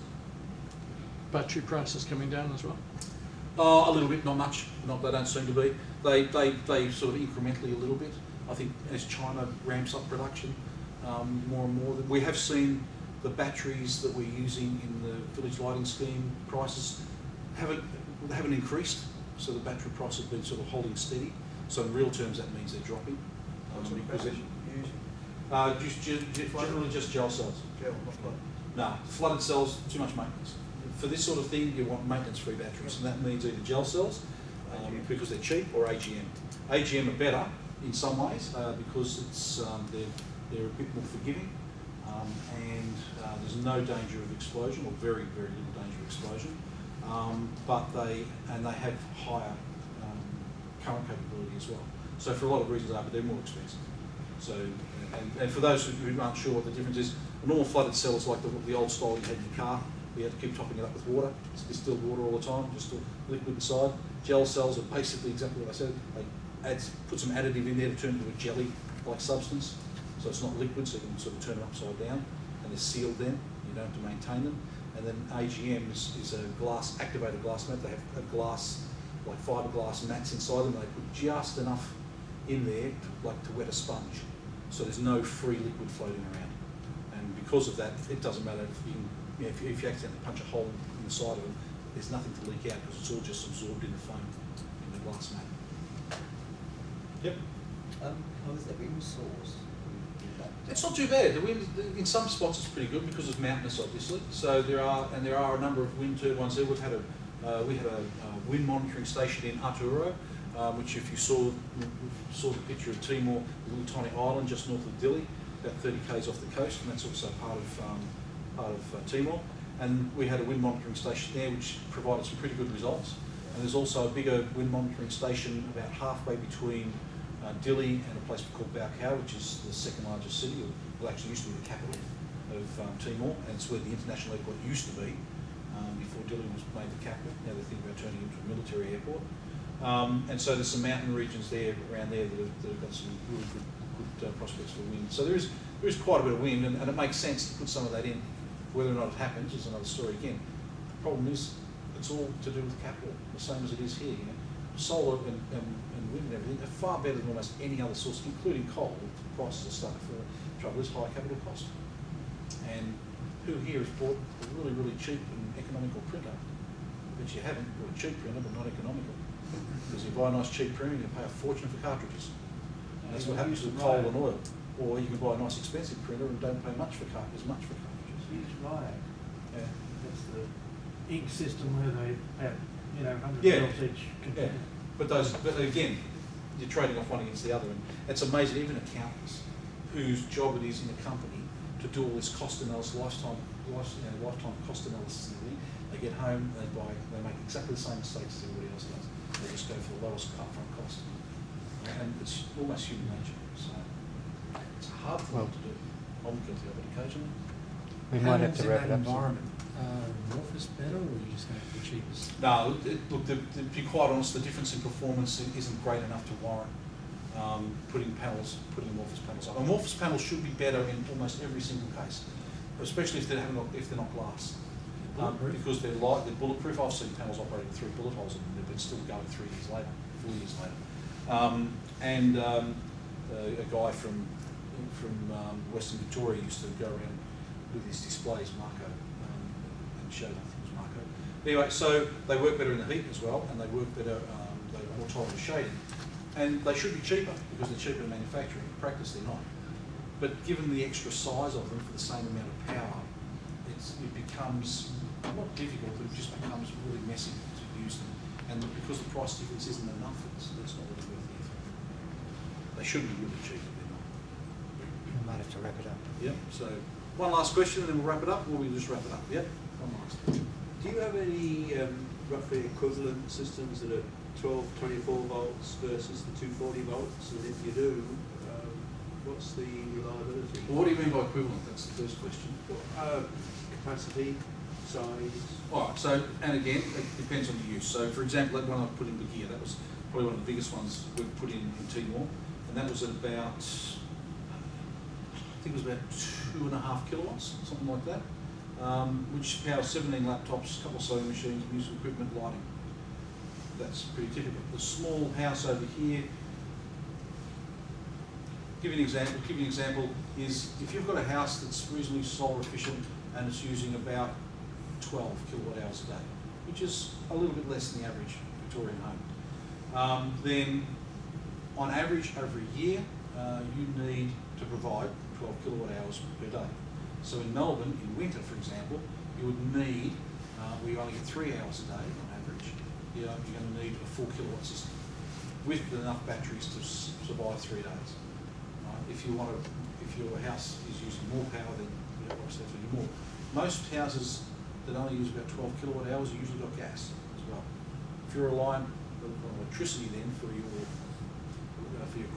[SPEAKER 11] Battery prices coming down as well?
[SPEAKER 10] A little bit, not much. They don't seem to be. They sort of incrementally a little bit. I think as China ramps up production more and more, we have seen the batteries that we're using in the village lighting scheme prices haven't increased. So the battery price has been sort of holding steady. So in real terms, that means they're dropping. Because generally just gel cells. No, flooded cells, too much maintenance. For this sort of thing, you want maintenance-free batteries, and that means either gel cells, because they're cheap, or AGM. AGM are better in some ways because it's they're a bit more forgiving, and there's no danger of explosion, or very, very little danger of explosion. But they have higher current capability as well. So for a lot of reasons, but they're more expensive. So, and for those who aren't sure what the difference is, a normal flooded cell is like the old style you had in your car. You had to keep topping it up with water. It's distilled water all the time, just a liquid inside. Gel cells are basically exactly what I said. They put some additive in there to turn it into a jelly-like substance. So it's not liquid, so you can sort of turn it upside down, and they're sealed then. You don't have to maintain them. And then AGM is a activated glass mat. They have a glass, like fiberglass mats inside them. They put just enough in there to wet a sponge. So there's no free liquid floating around. And because of that, it doesn't matter if you accidentally punch a hole in the side of them, there's nothing to leak out because it's all just absorbed in the foam in the glass mat. Yep.
[SPEAKER 12] How is the wind source?
[SPEAKER 10] It's not too bad. The wind in some spots is pretty good because it's mountainous, obviously. So there are a number of wind turbines there. We had a wind monitoring station in Arturo, which if you saw the picture of Timor, a little tiny island just north of Dili, about 30 k's off the coast, and that's also part of Timor. And we had a wind monitoring station there which provided some pretty good results. And there's also a bigger wind monitoring station about halfway between Dili and a place called Baucau, which is the second largest city, well actually used to be the capital of Timor, and it's where the international airport used to be before Dili was made the capital. Now they're thinking about turning it into a military airport. And so there's some mountain regions there around there that have got some really good prospects for wind. So there is quite a bit of wind, and it makes sense to put some of that in. Whether or not it happens is another story again. The problem is it's all to do with capital, the same as it is here. Solar and wind and everything are far better than almost any other source, including coal. The prices are starting to fall. The trouble is high capital cost. And who here has bought a really, really cheap and economical printer? But you haven't bought a cheap printer, but not economical. Because you buy a nice cheap printer, you pay a fortune for cartridges. And that's what happens with coal and oil. or you can buy a nice expensive printer and don't pay much for as much for cartridges.
[SPEAKER 14] Huge lag.
[SPEAKER 10] Yeah.
[SPEAKER 14] That's the ink system where they have, 100
[SPEAKER 10] Yeah.
[SPEAKER 14] belts each container.
[SPEAKER 10] But again, you're trading off one against the other, and it's amazing. Even accountants, whose job it is in a company to do all this cost analysis, lifetime cost analysis and everything, they get home, they make exactly the same mistakes as everybody else does. They just go for the lowest upfront cost, and it's almost human nature. So it's a hard thing to do. I'm guilty of it occasionally.
[SPEAKER 18] We might have to wrap it up.
[SPEAKER 17] Environment. Morphus better, or are you just going for the cheapest?
[SPEAKER 10] No, look, to be quite honest, the difference in performance isn't great enough to warrant putting amorphous panels up. Amorphous panels should be better in almost every single case, especially if they're not glass. Because they're light, they're bulletproof. I've seen panels operating with 3 bullet holes in them, but still going 3 years later, 4 years later. A guy from Western Victoria used to go around with his displays, Marco, and showed, I think it was Marco. Anyway, so they work better in the heat as well, and they work better, they're more tolerant of shading. And they should be cheaper, because they're cheaper in manufacturing. In practice, they're not. But given the extra size of them for the same amount of power, it becomes not difficult, but it just becomes really messy to use them. And because the price difference isn't enough, it's not really worth the effort. They should be really cheap, but they're not.
[SPEAKER 18] We might have to wrap it up.
[SPEAKER 10] Yep, so one last question and then we'll wrap it up, or we'll just wrap it up. Yep, one last.
[SPEAKER 16] Do you have any roughly equivalent systems that are 12, 24 volts versus the 240 volts? And if you do, what's the reliability?
[SPEAKER 10] Well, what do you mean by equivalent? That's the first question.
[SPEAKER 16] Capacity, size.
[SPEAKER 10] All right, so, and again, it depends on the use. So, for example, that one I put in Bahia, that was probably one of the biggest ones we've put in Timor, and that was at about, I think it was about 2.5 kilowatts, something like that, which powers 17 laptops, a couple of sewing machines, music equipment, lighting. That's pretty typical. The small house over here, give you an example is if you've got a house that's reasonably solar efficient and it's using about 12 kilowatt hours a day, which is a little bit less than the average Victorian home, then on average over a year you need to provide 12 kilowatt hours per day. So in Melbourne, in winter for example, you would need, we only get 3 hours a day on average, you're going to need a 4 kilowatt system with enough batteries to survive 3 days. If your house is using more power, then obviously that's more. Most houses that only use about 12 kilowatt hours have usually got gas as well. If you're relying on electricity then for your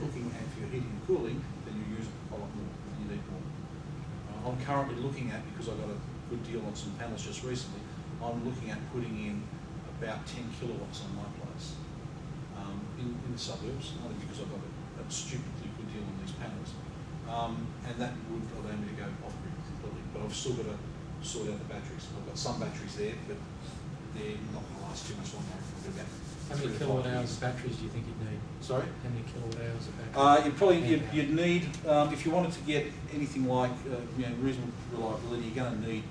[SPEAKER 10] cooking and for your heating and cooling, then you use a lot more and you need more. I'm currently looking at, because I got a good deal on some panels just recently, I'm looking at putting in about 10 kilowatts on my place in the suburbs, only because I've got a stupidly good deal on these panels. And that would allow me to go off-grid completely, but I've still got to sort out the batteries. I've got some batteries there, but they're not going to last too much longer.
[SPEAKER 17] How many kilowatt hours of batteries do you think you'd need?
[SPEAKER 10] Sorry?
[SPEAKER 17] How many kilowatt hours of batteries?
[SPEAKER 10] You'd need, if you wanted to get anything like reasonable reliability, you're going to need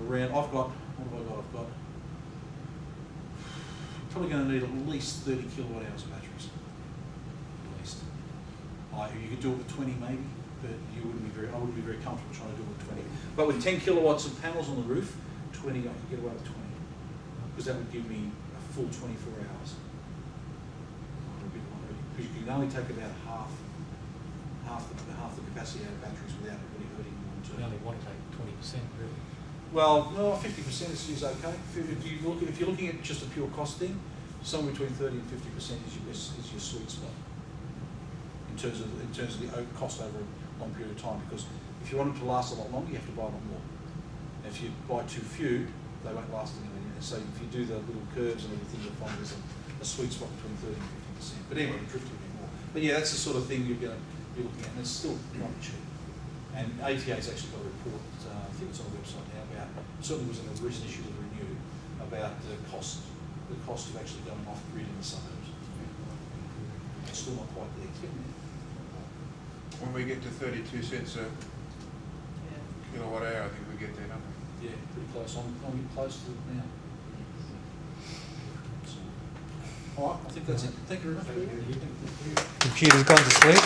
[SPEAKER 10] around, what have I got? I've got probably going to need at least 30 kilowatt hours of batteries. At least. You could do it with 20 maybe, but I wouldn't be very comfortable trying to do it with 20. But with 10 kilowatts of panels on the roof, 20, I could get away with 20. Because that would give me a full 24 hours. Because you can only take about half the capacity out of batteries without it really hurting you long term.
[SPEAKER 17] You only want to take 20%, really.
[SPEAKER 10] Well, no, 50% is okay. If you're looking at just a pure cost thing, somewhere between 30 and 50% is your sweet spot in terms of the cost over a long period of time. Because if you want them to last a lot longer, you have to buy a lot more. And if you buy too few, they won't last anyway. So if you do the little curves and everything, you'll find there's a sweet spot between 30 and 50%. But anyway, drift a bit more. But yeah, that's the sort of thing you're going to be looking at, and it's still not cheap. And ATA's actually got a report, I think it's on the website now, about, certainly was in a recent issue of the Renew, about the cost of actually going off grid in the suburbs. It's still not quite there. It's getting there.
[SPEAKER 15] When we get to 32 cents a kilowatt hour, I think we get there, don't we?
[SPEAKER 10] Yeah, pretty close. I'm getting close to it now. So, all right, I think that's it. Thank you very much.
[SPEAKER 18] Computer's gone to sleep.